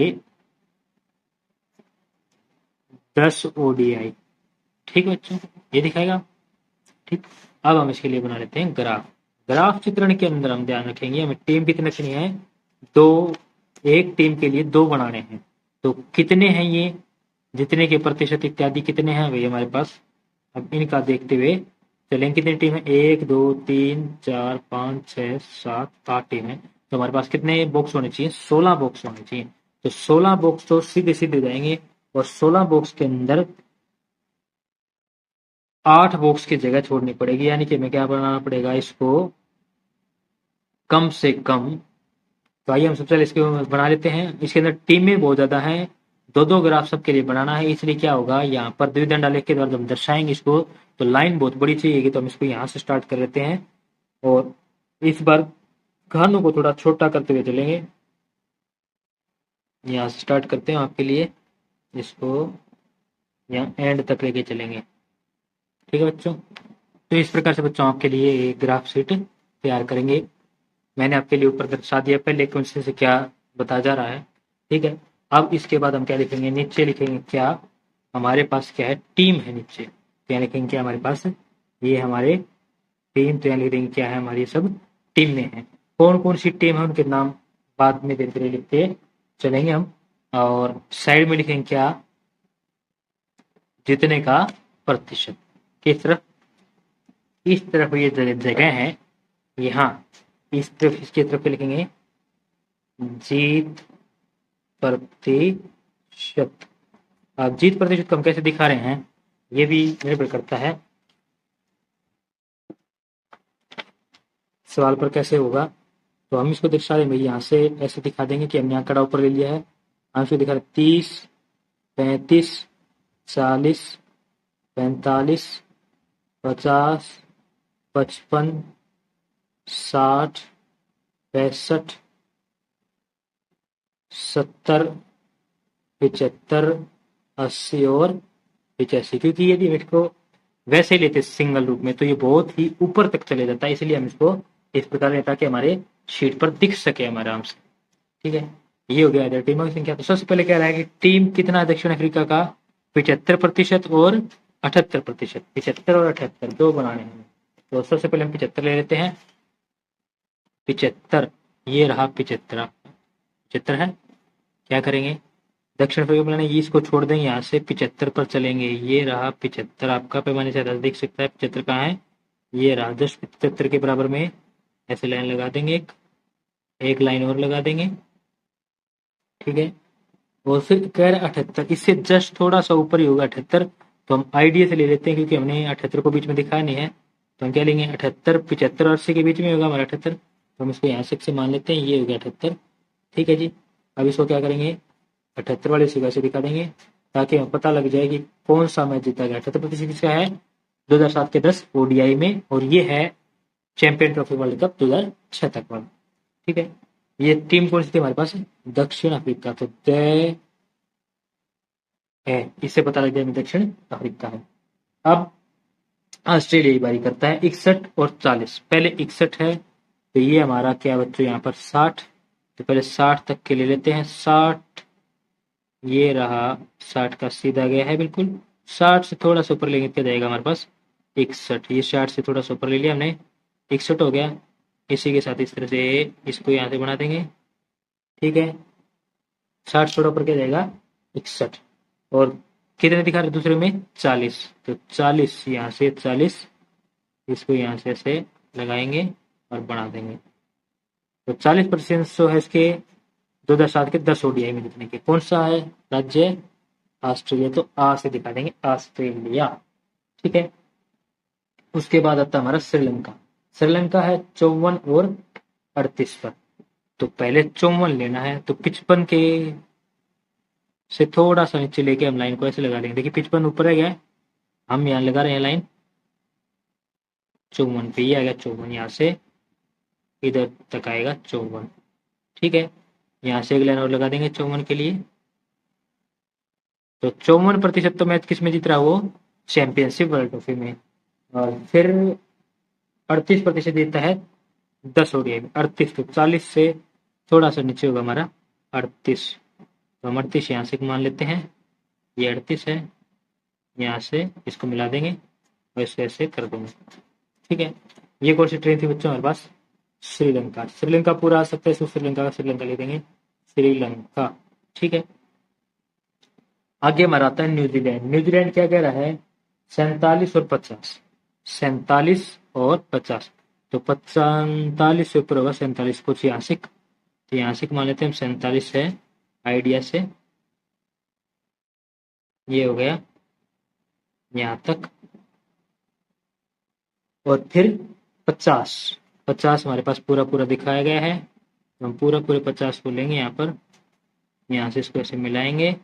[SPEAKER 1] 10 ओडीआई। ठीक है बच्चों, ये दिखाएगा। ठीक, अब हम इसके लिए बना लेते हैं ग्राफ। ग्राफ चित्रण के अंदर हम ध्यान रखेंगे हमें टीम कितने रखनी है, 2, एक टीम के लिए 2 बनाने हैं। तो कितने हैं ये, जितने के प्रतिशत इत्यादि कितने हैं भाई हमारे पास। अब इनका देखते हुए चलेंगे कितनी टीम है, 1 2 3 4 5 6 7 8 टीम है। तो हमारे पास कितने बॉक्स होने चाहिए, 16 बॉक्स होने चाहिए। तो 16 बॉक्स तो सीधे सीधे जाएंगे और 16 बॉक्स के अंदर 8 बॉक्स की जगह छोड़नी पड़ेगी, यानी कि हमें क्या बनाना पड़ेगा इसको कम से कम। तो आइए हम सबसे पहले इसके बना लेते हैं। इसके अंदर टीमें बहुत ज्यादा हैं, 2-2 ग्राफ सबके लिए बनाना है, इसलिए क्या होगा यहाँ पर द्विदंड आलेख के द्वारा जब दर्शाएंगे इसको तो लाइन बहुत बड़ी चाहिए, तो हम इसको यहाँ से स्टार्ट कर लेते हैं और इस बार खानों को थोड़ा छोटा करते हुए चलेंगे। यहाँ से स्टार्ट करते हैं आपके लिए, इसको यहाँ एंड तक लेके चलेंगे। ठीक है बच्चों, तो इस प्रकार से बच्चों आपके लिए एक ग्राफ शीट तैयार करेंगे। मैंने आपके लिए ऊपर दर्शा दिया पहले कौन से क्या बताया जा रहा है। ठीक है, अब इसके बाद हम क्या लिखेंगे, नीचे लिखेंगे क्या हमारे पास क्या है, टीम है नीचे। तो यहाँ लिखेंगे क्या हमारे पास, ये हमारे टीम। तो यहाँ लिख देंगे क्या है, हमारी सब टीम में है। कौन कौन सी टीम है उनके नाम बाद में धीरे धीरे लिखते चलेंगे हम। और साइड में लिखेंगे क्या, जीतने का प्रतिशत। किस तरफ, इस तरफ ये जगह है यहाँ, इस तरफ इसकी तरफ लिखेंगे जीत प्रतिशत। अब जीत प्रतिशत को हम कैसे दिखा रहे हैं ये भी निर्भर करता है सवाल पर कैसे होगा। तो हम इसको दर्शा देंगे यहाँ से, ऐसे दिखा देंगे कि हमने यहाँ कड़ा ऊपर ले लिया है। हम इसको दिखा रहे 30, 35, 40, 45, 50, 55, 60, 65, 70, 75, 80 और 85। क्योंकि यदि हम इसको वैसे लेते सिंगल रूप में तो ये बहुत ही ऊपर तक चले जाता है, इसलिए हम इसको इस प्रकार लें ताकि हमारे शीट पर दिख सके हमारे आराम से। ठीक है, ये हो गया टीमों की संख्या। तो सबसे पहले क्या रहा है कि टीम कितना है दक्षिण अफ्रीका का, 75% और 78%। 75 और 78 दो बनाने हैं, तो सबसे पहले हम 75 ले लेते हैं। 75, ये रहा 75। 75 है, क्या करेंगे दक्षिण अफ्रीका बनाने, ये इसको छोड़ देंगे, यहाँ से 75 पर चलेंगे। ये रहा 75, आपका पैमाने से 10 दिख सकता है। 75 कहाँ है, ये रहा 10। 75 के बराबर में ऐसे लाइन लगा देंगे, एक लाइन और लगा देंगे। ठीक है, और फिर कह रहे 78, इससे जस्ट थोड़ा सा ऊपर ही होगा 78। तो हम आइडिया से ले लेते हैं क्योंकि हमने 78 को बीच में दिखाया नहीं है। तो हम क्या लेंगे, 78, 75 और 80 के बीच में होगा हमारा 78। तो हम इसको यहाँ से मान लेते हैं, ये हो गया 78। ठीक है जी, अब इसको क्या करेंगे, 78 वाले से वैसे दिखा देंगे ताकि हमें पता लग जाए कि कौन सा मैच जीता गया। 78% किसका है, 2007 के 10 ओडीआई में, और ये है चैंपियन ट्रॉफी वर्ल्ड कप 2006 तक वाला। ठीक है, ये टीम कौन सी थी हमारे पास, दक्षिण अफ्रीका। तो तय है, इससे पता लग जाए दक्षिण अफ्रीका है। अब ऑस्ट्रेलिया की बारी करता है, 61 और 40। पहले 61 है तो ये हमारा क्या बच्चों यहाँ पर 60। तो पहले 60 तक के ले लेते हैं। 60, ये रहा 60 का सीधा गया है बिल्कुल। 60 से थोड़ा सा ऊपर लेंगे क्या जाएगा हमारे पास 61। ये 60 से थोड़ा सा ऊपर ले लिया हमने, 61 हो गया। इसी के साथ इस तरह से इसको यहाँ से बना देंगे। ठीक है, 60 थोड़ा ऊपर क्या जाएगा 61, और कितने दिखा रहे दूसरे में 40। तो 40 यहाँ से 40, इसको यहाँ से ऐसे लगाएंगे और बना देंगे। तो 40% जो है इसके 2007 के 10 ओडीआई में जीतने के। कौन सा है राज्य, ऑस्ट्रेलिया। तो आ से दिखा देंगे ऑस्ट्रेलिया। ठीक है, उसके बाद आता है हमारा श्रीलंका। श्रीलंका है 54 और 38 पर। तो पहले 54 लेना है, तो 55 के से थोड़ा सा नीचे लेके हम लाइन को ऐसे लगा लेंगे। देखिए 55 ऊपर है गया, हम यहाँ लगा रहे हैं लाइन 54 पे, ये आ गया 54, यहाँ से इधर तक आएगा 54। ठीक है, यहाँ से एक लाइन और लगा देंगे 54 के लिए। तो 54% तो मैच किस में जीत रहा है वो, चैंपियनशिप वर्ल्ड ट्रॉफी में। और फिर 38% जीता है 10 ओडीआई में। 38, तो 40 से थोड़ा सा नीचे होगा हमारा 38। तो हम 38 यहाँ से मान लेते हैं, ये 38 है, यहाँ से इसको मिला देंगे और इसको ऐसे कर देंगे। ठीक है, ये कौन सी ट्रेन थी बच्चों हमारे पास, श्रीलंका। श्रीलंका पूरा आ सकता है, इसको श्रीलंका का श्रीलंका ले देंगे, श्रीलंका। ठीक है, आगे हमारा आता है न्यूजीलैंड। न्यूजीलैंड क्या कह रहा है, 47 और 50। 47 और 50, तो 47 से ऊपर होगा 47, कुछ यासिक, तो यासिक मान लेते हैं हम 47 है आइडिया से। ये हो गया यहाँ तक, और फिर 50। 50 हमारे पास पूरा पूरा दिखाया गया है, तो हम पूरा पूरे 50 को लेंगे यहाँ पर, यहाँ से इसको ऐसे मिलाएंगे,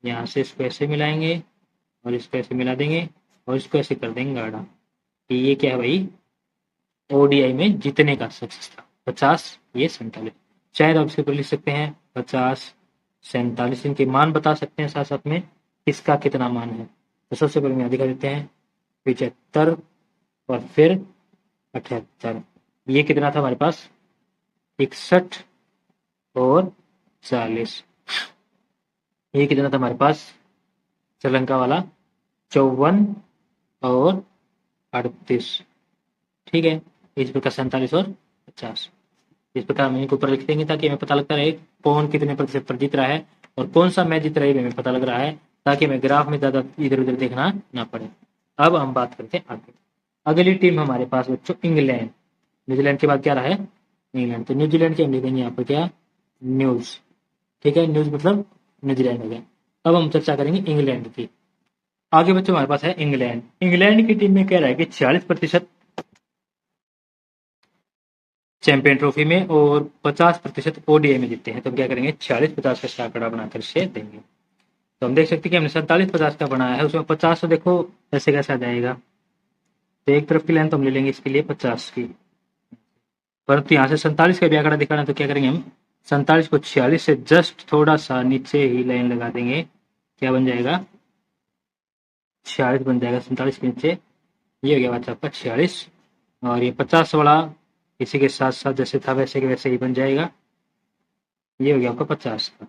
[SPEAKER 1] यहाँ से इसको ऐसे मिलाएंगे और इसको ऐसे मिला देंगे और इसको ऐसे कर देंगे गाढ़ा। ये क्या है भाई ओडीआई में जीतने का सक्सेस था। 50, ये 47। शायद आप इसके ऊपर लिख सकते हैं 50, 47। इनके मान बता सकते हैं साथ साथ में इसका कितना मान है। तो सबसे पहले यहाँ दिखा देते हैं 75 और फिर 78। ये कितना था हमारे पास 61 और 40। ये कितना था हमारे पास श्रीलंका वाला 54 और 38। ठीक है, इस प्रकार 47 और 50। इस प्रकार हम इनको ऊपर लिख देंगे ताकि हमें पता लगता रहे कौन कितने प्रतिशत पर जीत रहा है और कौन सा मैच जीत रहा है हमें पता लग रहा है, ताकि हमें ग्राफ में ज़्यादा इधर उधर देखना ना पड़े। अब हम बात करते हैं आगे। अगली टीम हमारे पास बच्चों इंग्लैंड। न्यूजीलैंड के बाद क्या रहा है इंग्लैंड। तो न्यूजीलैंड के हम लिखेंगे यहाँ पर क्या न्यूज़। ठीक है, न्यूज़ मतलब न्यूजीलैंड हो गया। अब हम चर्चा करेंगे इंग्लैंड की। आगे बच्चों हमारे पास है इंग्लैंड। इंग्लैंड की टीम में कह रहा है कि 46% चैंपियन ट्रॉफी में और 50% ओडीआई में जीतते हैं। तो हम क्या करेंगे 46-50 का आंकड़ा बनाकर से देंगे। तो हम देख सकते हैं कि हमने 47-50 का बनाया है, उसमें 50 तो देखो ऐसे कैसे आ जाएगा। तो एक तरफ की लाइन तो हम ले लेंगे इसके लिए 50 की, परंतु यहाँ से 47 का भी आंकड़ा दिखाना है तो क्या करेंगे हम 47 को 46 से जस्ट थोड़ा सा नीचे ही लाइन लगा देंगे। क्या बन जाएगा 46 बन जाएगा 47 के नीचे। ये हो गया बात आपका 46 और ये 50 वाला इसी के साथ साथ जैसे था वैसे के वैसे ही बन जाएगा। ये हो गया आपका 50 का।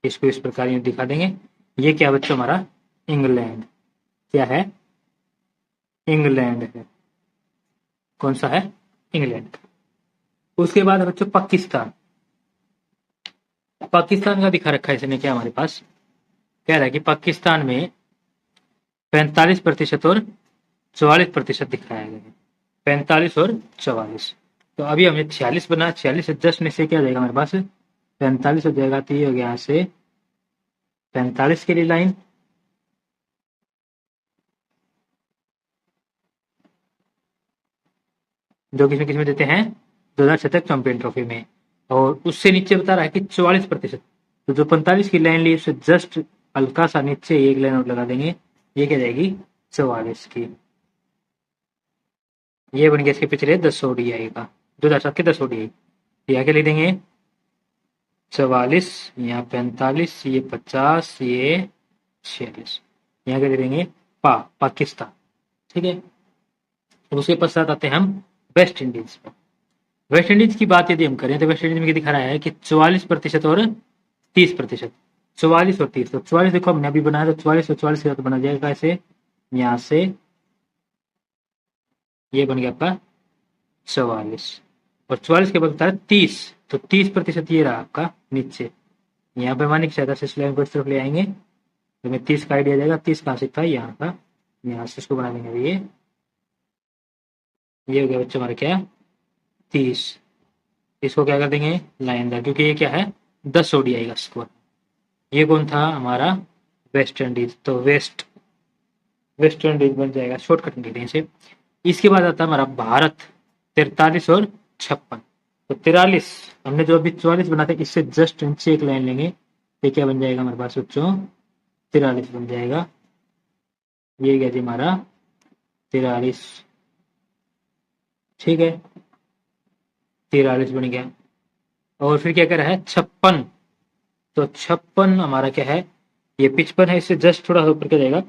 [SPEAKER 1] इसको इस प्रकार यूं दिखा देंगे। ये क्या बच्चों हमारा इंग्लैंड। क्या है इंग्लैंड है। कौन सा है इंग्लैंड। उसके बाद बच्चों पाकिस्तान। पाकिस्तान का दिखा रखा है इसने क्या हमारे पास। कह रहा है कि पाकिस्तान में 45% और 44% दिखाया गया है। 45 और 44। तो अभी हमने 46 बना, 46 से जस्ट नीचे क्या जाएगा हमारे पास 45 हो जाएगा। तो ये हो गया यहाँ से 45 के लिए लाइन, जो किसमें देते हैं 2006 तक चैंपियन ट्रॉफी में। और उससे नीचे बता रहा है कि 44%। तो जो 45 की लाइन ली उससे जस्ट हल्का सा नीचे एक लाइन और लगा देंगे। ये क्या जाएगी 44 की। ये बन गया इसके पिछले 10 ओडीआई का 2007 के 10 ओडीआई। यहाँ के लिख देंगे 44, यहाँ 45, ये 50, ये 46। यहाँ के लिख देंगे पाकिस्तान। ठीक है, उसके पश्चात आते हैं हम वेस्ट इंडीज पर। वेस्ट इंडीज की बात यदि हम करें तो वेस्ट इंडीज में दिखा रहा है कि 44% और 30%। 44 और 30। तो 44 देखो हमने अभी बनाया तो 44 और 44 तो बना जाएगा ऐसे। यहाँ से ये बन गया आपका 44 और 44 के बाद बता रहा 30। तो 30% ये रहा आपका नीचे। यहाँ पे मानिक सहायता से इस लाइन को इस तरफ ले आएंगे तो हमें 30 का आइडिया जाएगा। 30 कहाँ से था यहाँ का, यहाँ से इसको बना देंगे। ये हो गया बच्चों हमारा क्या 30। इसको क्या कर देंगे लाइन दार, क्योंकि ये क्या है 10 ओडीआई का स्कोर। ये कौन था हमारा वेस्ट इंडीज। तो वेस्ट इंडीज बन जाएगा, शॉर्टकट लिख देंगे इसे। इसके बाद आता है हमारा भारत 43 और 56। तो 43 हमने जो अभी 44 बनाते इससे जस्ट नीचे एक लाइन लेंगे। ये क्या बन जाएगा हमारे पास बच्चों 43 बन जाएगा। ये गया जी हमारा 43। ठीक है 43 बन गया। और फिर क्या कर रहा है 56। तो 56 हमारा क्या है ये 55 है, इससे जस्ट थोड़ा ऊपर क्या जाएगा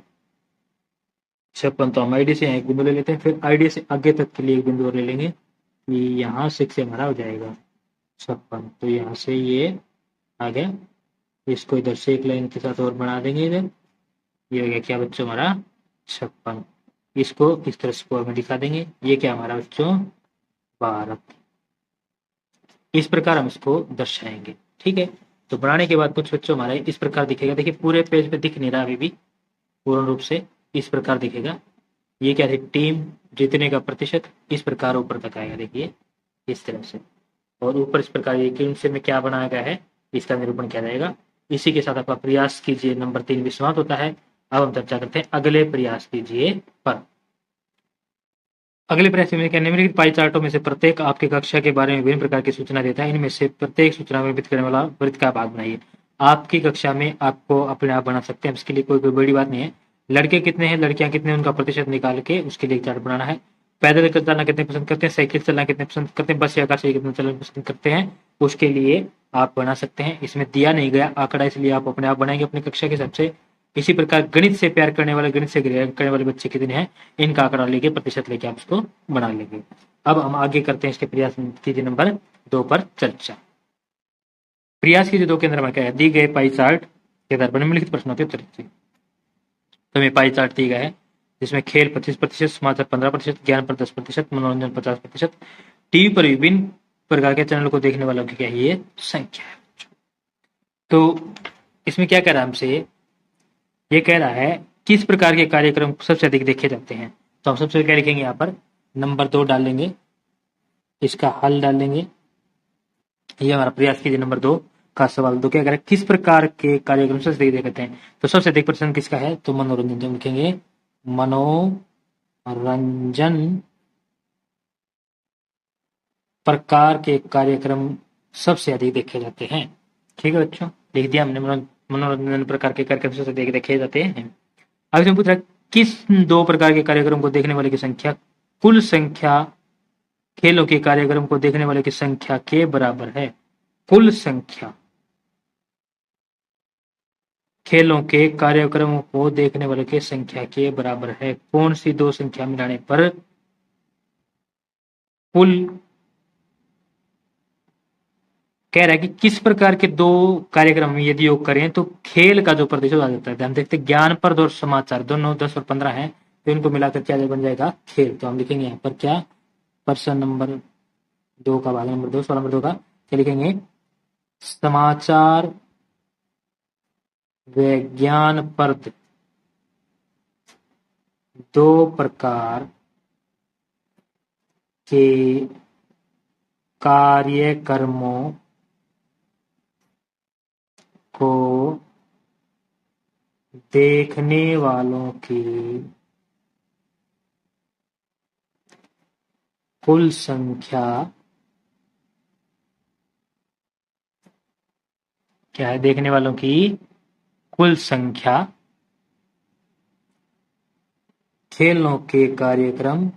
[SPEAKER 1] 56। तो हम आईडी से यहाँ एक बिंदु ले लेते हैं, फिर आईडी से आगे तक के लिए एक बिंदु और ले लेंगे। ये यहाँ से हमारा हो जाएगा 56। तो यहाँ से ये आ गया। इसको इधर से एक लाइन के साथ और बना देंगे इधर। ये हो गया क्या बच्चों हमारा 56। इसको इस तरह स्कोर में दिखा देंगे। ये क्या हमारा बच्चों भारत। इस प्रकार हम इसको दर्शाएंगे। ठीक है, तो बनाने के बाद कुछ बच्चों हमारा इस प्रकार दिखेगा। देखिए पूरे पेज पे दिख नहीं रहा अभी भी पूर्ण रूप से, इस प्रकार दिखेगा। ये क्या है टीम जीतने का प्रतिशत, इस प्रकार ऊपर तक आएगा। देखिए इस तरह से, और ऊपर इस प्रकार ये कि उनसे में क्या बनाया गया है इसका निरूपण किया जाएगा। इसी के साथ आपका प्रयास कीजिए नंबर 3 भी समाप्त होता है। अब हम चर्चा करते हैं अगले प्रयास कीजिए पर। अगले प्रयास में क्या निम्नलिखित पाई चार्टों में से प्रत्येक आपकी कक्षा के बारे में विभिन्न प्रकार की सूचना देता है। इनमें से प्रत्येक सूचना में वृत्त करने वाला वृत्त का भाग बनाइए। आपकी कक्षा में आपको अपने आप बना सकते हैं, इसके लिए कोई बड़ी बात नहीं है। लड़के कितने हैं लड़कियां कितने हैं उनका प्रतिशत निकाल के उसके लिए चार्ट बनाना है। पैदल चलना कितने पसंद करते हैं, साइकिल चलना कितने पसंद करते हैं, बस या कार से कितने चलना पसंद करते हैं, उसके लिए आप बना सकते हैं। इसमें दिया नहीं गया आंकड़ा, इसलिए आप अपने आप बनाएंगे अपनी कक्षा के हिसाब से। इसी प्रकार गणित से प्यार करने वाले, गणित से प्यार करने वाले बच्चे कितने हैं, इनका आंकड़ा लेके प्रतिशत लेके आप उसको बना लेंगे। अब हम आगे करते हैं इसके प्रयास कीजिए नंबर 2 पर चर्चा। प्रयास कीजिए 2 के अंदर हमें क्या है, दी गए पाई चार्ट के आधार पर निम्नलिखित प्रश्नों के उत्तर दीजिए। तो हमें पाई चार्ट दिया गया है जिसमें खेल 25%, समाचार 15%, ज्ञान पर 10%, मनोरंजन 50%, टीवी पर विभिन्न प्रकार के चैनल को देखने वालों की क्या है ये संख्या है। तो इसमें क्या कह रहा है हमसे, ये कह रहा है किस प्रकार के कार्यक्रम सबसे अधिक देखे जाते हैं। तो हम सबसे क्या लिखेंगे, यहाँ पर नंबर 2 डालेंगे, इसका हल डालेंगे। ये हमारा प्रयास कीजिए नंबर 2 का सवाल। तो क्या करें, किस प्रकार के कार्यक्रम सबसे अधिक देखते हैं। तो सबसे अधिक पसंद किसका है, तो मनोरंजन। तो लिखेंगे मनोरंजन प्रकार के कार्यक्रम सबसे अधिक देखे जाते हैं। ठीक है बच्चों, लिख दिया हमने, मनोरंजन प्रकार के कार्यक्रम सबसे अधिक देखे जाते हैं। आगे से पूछ रहा है किस 2 प्रकार के कार्यक्रम को देखने वाले की संख्या कुल संख्या खेलों के कार्यक्रम को देखने वाले की संख्या के बराबर है। कुल संख्या खेलों के कार्यक्रमों को देखने वाले की संख्या के बराबर है। कौन सी 2 संख्या मिलाने पर कुल, कह रहा है कि किस प्रकार के 2 कार्यक्रम यदि योग करें तो खेल का जो प्रतिशत आ जाता है। ध्यान देखते ज्ञान पर और समाचार दोनों 10 और 15 हैं, तो इनको मिलाकर क्या बन जाएगा, खेल। तो हम लिखेंगे यहाँ पर क्या, प्रश्न नंबर 2 का भाग नंबर 2, सवाल नंबर 2 का क्या लिखेंगे, समाचार व ज्ञानप्रद 2 प्रकार के कार्यक्रमों को देखने वालों की कुल संख्या क्या है, देखने वालों की कुल संख्या खेलों के कार्यक्रम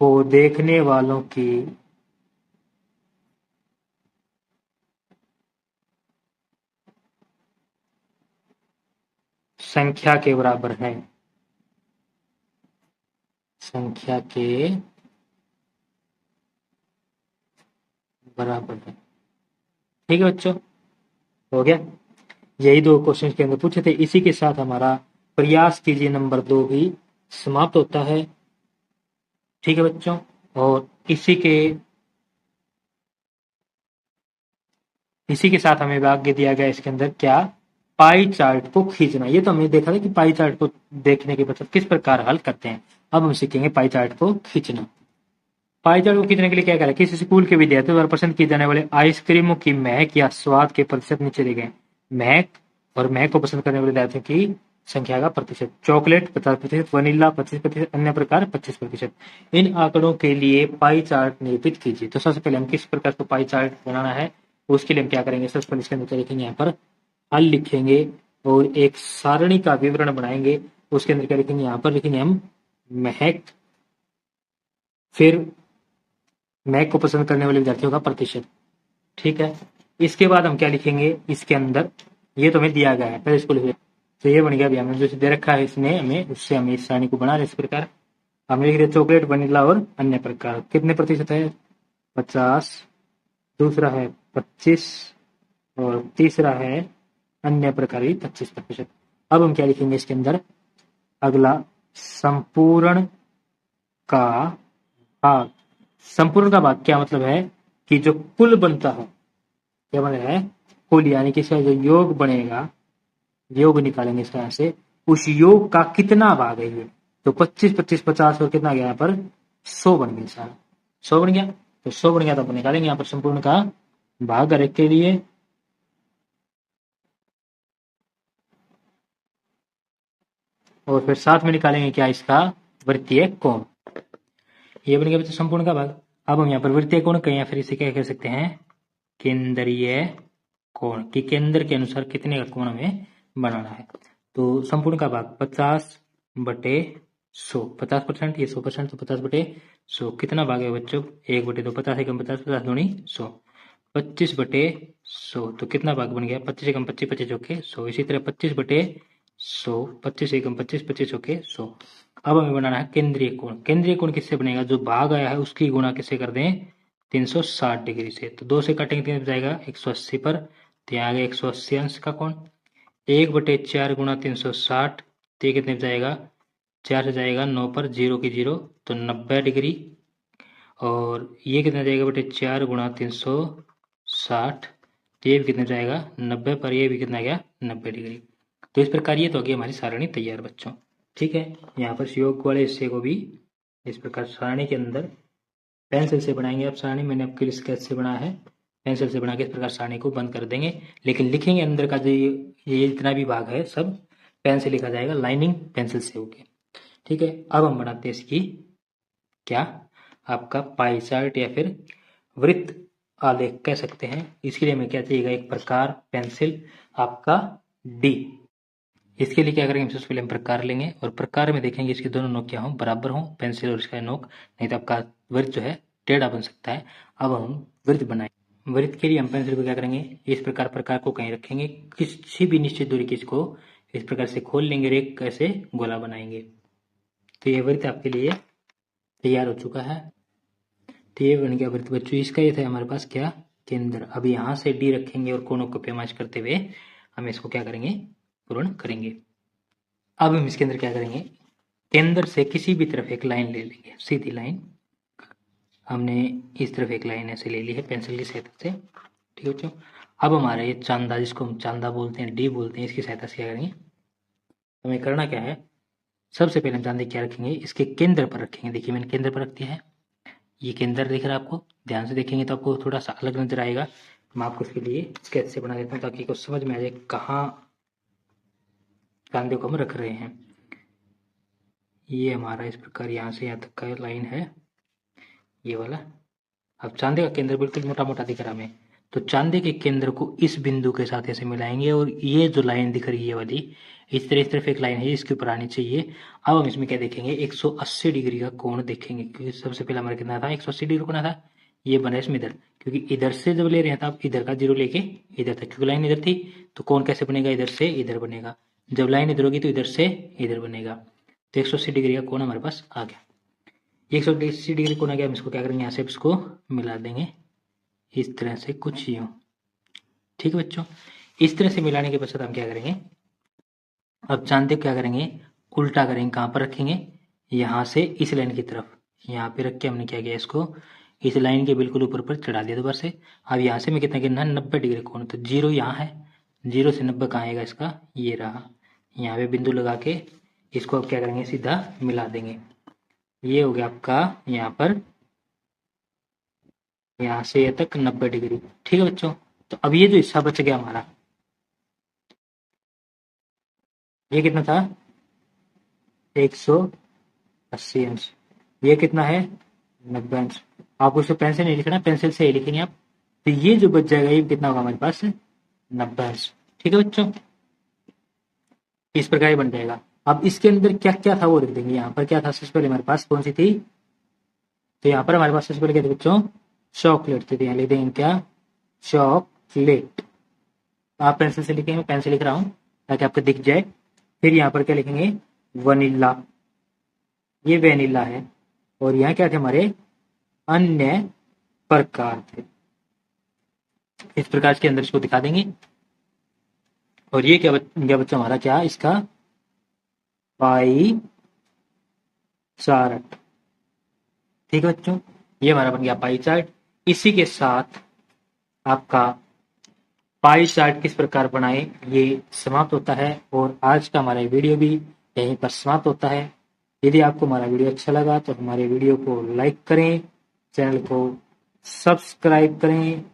[SPEAKER 1] को देखने वालों की संख्या के बराबर है। संख्या के बराबर है। ठीक है बच्चों, हो गया। यही 2 क्वेश्चन के अंदर पूछे थे। इसी के साथ हमारा प्रयास कीजिए नंबर 2 भी समाप्त होता है। ठीक है बच्चों, और इसी के साथ हमें आगे दिया गया इसके अंदर क्या, पाई चार्ट को खींचना। ये तो हमने देखा था कि पाई चार्ट को देखने के पश्चात किस प्रकार हल करते हैं। अब हम सीखेंगे पाई चार्ट को खींचना। पाई चार्ट को खींचने के लिए क्या करें, किसी स्कूल के विद्यार्थियों द्वारा पसंद किए जाने वाले आइसक्रीमों की महक या स्वाद के प्रतिशत नीचे दिए गए। महक को पसंद करने वाले विद्यार्थियों की संख्या का प्रतिशत। चॉकलेट 50%, वनीला 25%, अन्य प्रकार 25%। इन आंकड़ों के लिए पाई चार्ट निरूपित कीजिए। तो सबसे पहले हम किस प्रकार का पाई चार्ट बनाना है, उसके लिए हम क्या करेंगे, सबसे पहले इसके अंदर लिखेंगे, यहाँ पर हल लिखेंगे और एक सारणी का विवरण बनाएंगे। उसके अंदर क्या लिखेंगे, यहाँ पर लिखेंगे हम महक, फिर महक को पसंद करने वाले विद्यार्थियों का प्रतिशत। ठीक है, इसके बाद हम क्या लिखेंगे इसके अंदर, ये तो हमें दिया गया है, पहले इसको लिख। तो ये बन गया अभी हमने जो दे रखा है इसने हमें, उससे हमें इस सारणी को बना रहे इस प्रकार। हमने लिख दिया चॉकलेट, वनीला और अन्य प्रकार। कितने प्रतिशत है, 50, दूसरा है 25 और तीसरा है अन्य प्रकार ही 25%। अब हम क्या लिखेंगे इसके अंदर, अगला संपूर्ण का भाग। संपूर्ण का भाग क्या मतलब है कि जो कुल बनता है, क्या बना है, कुल, यानी कि इसका जो योग बनेगा, योग निकालेंगे इस तरह से, उस योग का कितना भाग है ये। तो 25, 25, 50 और कितना गया यहाँ पर 100 बन गया सारा। 100 बन गया, तो 100 बन गया तो अपन निकालेंगे यहाँ पर संपूर्ण का भाग हर एक के लिए। और फिर साथ में निकालेंगे क्या, इसका वृत्तीय कोण। ये बन गया बच्चों संपूर्ण का भाग। अब हम यहाँ पर वृत्तीय कोण कहें या फिर इसे क्या कह सकते हैं, केंद्रीय कोण कि केंद्र के अनुसार कितने का कोण हमें बनाना है। तो संपूर्ण का भाग 50/100, 50%, ये 100%, तो 50/100 कितना भाग है बच्चों? 1/2, 50 एकम 50, 50 दूनी 100, 25/100 तो कितना भाग बन गया? 25 एकम 25, 25 चौके 100। इसी तरह 25/100, 25 एकम 25, 25 चौके 100। अब हमें बनाना है केंद्रीय कोण। केंद्रीय कोण किससे बनेगा? जो भाग आया है उसकी गुणा किससे कर दें? 360 डिग्री से। तो 2 से काटेंगे, 3 जाएगा 180 पर, तो यहाँ आ गया 180 अंश का कोण। 1/4 गुणा 360, तो ये कितने जाएगा? 4 से जाएगा 9 पर, 0 की 0, तो 90 डिग्री। और ये कितना जाएगा बेटे? 4 गुणा 360, तो ये भी कितना जाएगा? 90 पर, ये भी कितना गया? 90 डिग्री। तो इस प्रकार ये तो होगी हमारी सारणी तैयार बच्चों। ठीक है, यहाँ पर योग वाले हिस्से को भी इस प्रकार सारणी के अंदर पेंसिल से बनाएंगे। आप सारणी मैंने आपके लिए स्केच से बना है, पेंसिल से बना के इस प्रकार सारणी को बंद कर देंगे। लेकिन लिखेंगे अंदर का जो ये जितना भी भाग है सब पेन से लिखा जाएगा, लाइनिंग पेंसिल से होके। ठीक है, अब हम बनाते हैं इसकी क्या? आपका पाई चार्ट या फिर वृत्त आलेख कह सकते हैं। इसके लिए हमें क्या चाहिएगा? एक प्रकार, पेंसिल, आपका डी। इसके लिए क्या करेंगे? सबसे पहले हम प्रकार लेंगे और प्रकार में देखेंगे इसके दोनों नोक क्या हों? बराबर हों, पेंसिल और इसका नोक, नहीं तो आपका वृत्त जो है टेढ़ा बन सकता है। अब हम वृत्त बनाएंगे। वृत्त के लिए हम पेंसिल को क्या करेंगे? इस प्रकार प्रकार को कहीं रखेंगे, किसी भी निश्चित दूरी की इसको इस प्रकार से खोल लेंगे और एक ऐसे गोला बनाएंगे। तो ये वृत्त आपके लिए तैयार हो चुका है। तो ये बन गया वृत्त बच्चों। इसका ये था हमारे पास क्या? केंद्र। अब यहाँ से डी रखेंगे और कोनों को पैमाइश करते हुए हम इसको क्या करेंगे? पूर्ण करेंगे। अब हम इसके अंदर क्या करेंगे? केंद्र से किसी भी तरफ एक लाइन ले लेंगे, सीधी लाइन। हमने इस तरफ एक लाइन ऐसे ले ली है पेंसिल की सहायता से। ठीक है बच्चों, अब हमारा ये चांदा, जिसको हम चांदा बोलते हैं, डी बोलते हैं, इसकी सहायता से क्या करेंगे? हमें करना क्या है? सबसे पहले हम चांदे क्या रखेंगे? इसके केंद्र पर रखेंगे। देखिए मैंने केंद्र पर रख दिया है, ये केंद्र दिख रहा है आपको। ध्यान से देखेंगे तो आपको थोड़ा सा अलग नजर आएगा। मैं आपको इसके लिए स्केच से बना देता हूँ ताकि कुछ समझ में आ जाए कहाँ चांदे को हम रख रहे हैं। ये हमारा इस प्रकार यहाँ से यहाँ तक का लाइन है, ये वाला। अब चांदे का केंद्र बिल्कुल मोटा मोटा दिख रहा हमें, तो चांदे के केंद्र को इस बिंदु के साथ ऐसे मिलाएंगे और ये जो लाइन दिख रही है वाली, इस तरफ एक लाइन है, इसके ऊपर आनी चाहिए। अब हम इसमें क्या देखेंगे? 180 डिग्री का कोण देखेंगे, क्योंकि सबसे पहले हमारा कितना था? 180 डिग्री कोण था। ये बना इसमें इधर, क्योंकि इधर से जब ले रहे हैं तो आप इधर का 0 लेके इधर तक, क्योंकि लाइन इधर थी, तो कोण कैसे बनेगा? इधर से इधर बनेगा। जब लाइन इधर होगी तो इधर से इधर बनेगा। तो 180 डिग्री का कोण हमारे पास आ गया। 180 डिग्री कोण आ गया। हम इसको क्या करेंगे? यहाँ से इसको मिला देंगे इस तरह से, कुछ यूं। ठीक है बच्चों, इस तरह से मिलाने के पश्चात हम क्या करेंगे? अब चांदे क्या करेंगे? उल्टा करेंगे। कहाँ पर रखेंगे? यहाँ से इस लाइन की तरफ, यहाँ पे रख के हमने क्या किया? इसको इस लाइन के बिल्कुल ऊपर पर चढ़ा दिया दोबारा से। अब यहाँ से मैं कितना गिनना है? 90 डिग्री कोण। तो 0 यहाँ है, 0 से 90 कहाँ आएगा इसका? ये रहा। यहाँ पे बिंदु लगा के इसको अब क्या करेंगे? सीधा मिला देंगे। ये हो गया आपका यहाँ पर, यहाँ से ये तक 90 डिग्री। ठीक है बच्चों, तो अब ये जो हिस्सा बच गया हमारा, ये कितना था? 180 अंश। ये कितना है? 90 अंश। आपको इसे पेन से नहीं लिखना, पेंसिल से ही लिखेंगे आप। तो ये जो बच जाएगा ये कितना होगा हमारे पास? 90 अंश। ठीक है बच्चों, इस प्रकार ही बन जाएगा। अब इसके अंदर क्या क्या था वो लिख देंगे। यहाँ पर क्या था? सबसे पहले हमारे पास कौन सी थी? तो यहाँ पर हमारे पास सबसे पहले क्या था बच्चों? चॉकलेट थी। यहाँ लिख देंगे क्या? चॉकलेट। आप पेंसिल से लिखेंगे, पेन से लिख रहा हूं ताकि आपको दिख जाए। फिर यहाँ पर क्या लिखेंगे? वनीला। ये वेनिला है। और यहाँ क्या थे हमारे? अन्य प्रकार थे। इस प्रकार के अंदर इसको दिखा देंगे। और ये क्या बच्चा हमारा? क्या इसका? Pie chart. ठीक है बच्चों, ये हमारा बन गया पाई चार्ट। इसी के साथ आपका पाई चार्ट किस प्रकार बनाए ये समाप्त होता है और आज का हमारा वीडियो भी यहीं पर समाप्त होता है। यदि आपको हमारा वीडियो अच्छा लगा तो हमारे वीडियो को लाइक करें, चैनल को सब्सक्राइब करें,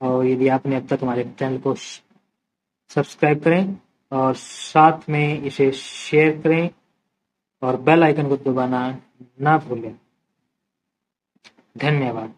[SPEAKER 1] और यदि आपने अब तक हमारे चैनल को सब्सक्राइब करें और साथ में इसे शेयर करें और बेल आइकन को दबाना ना भूलें। धन्यवाद।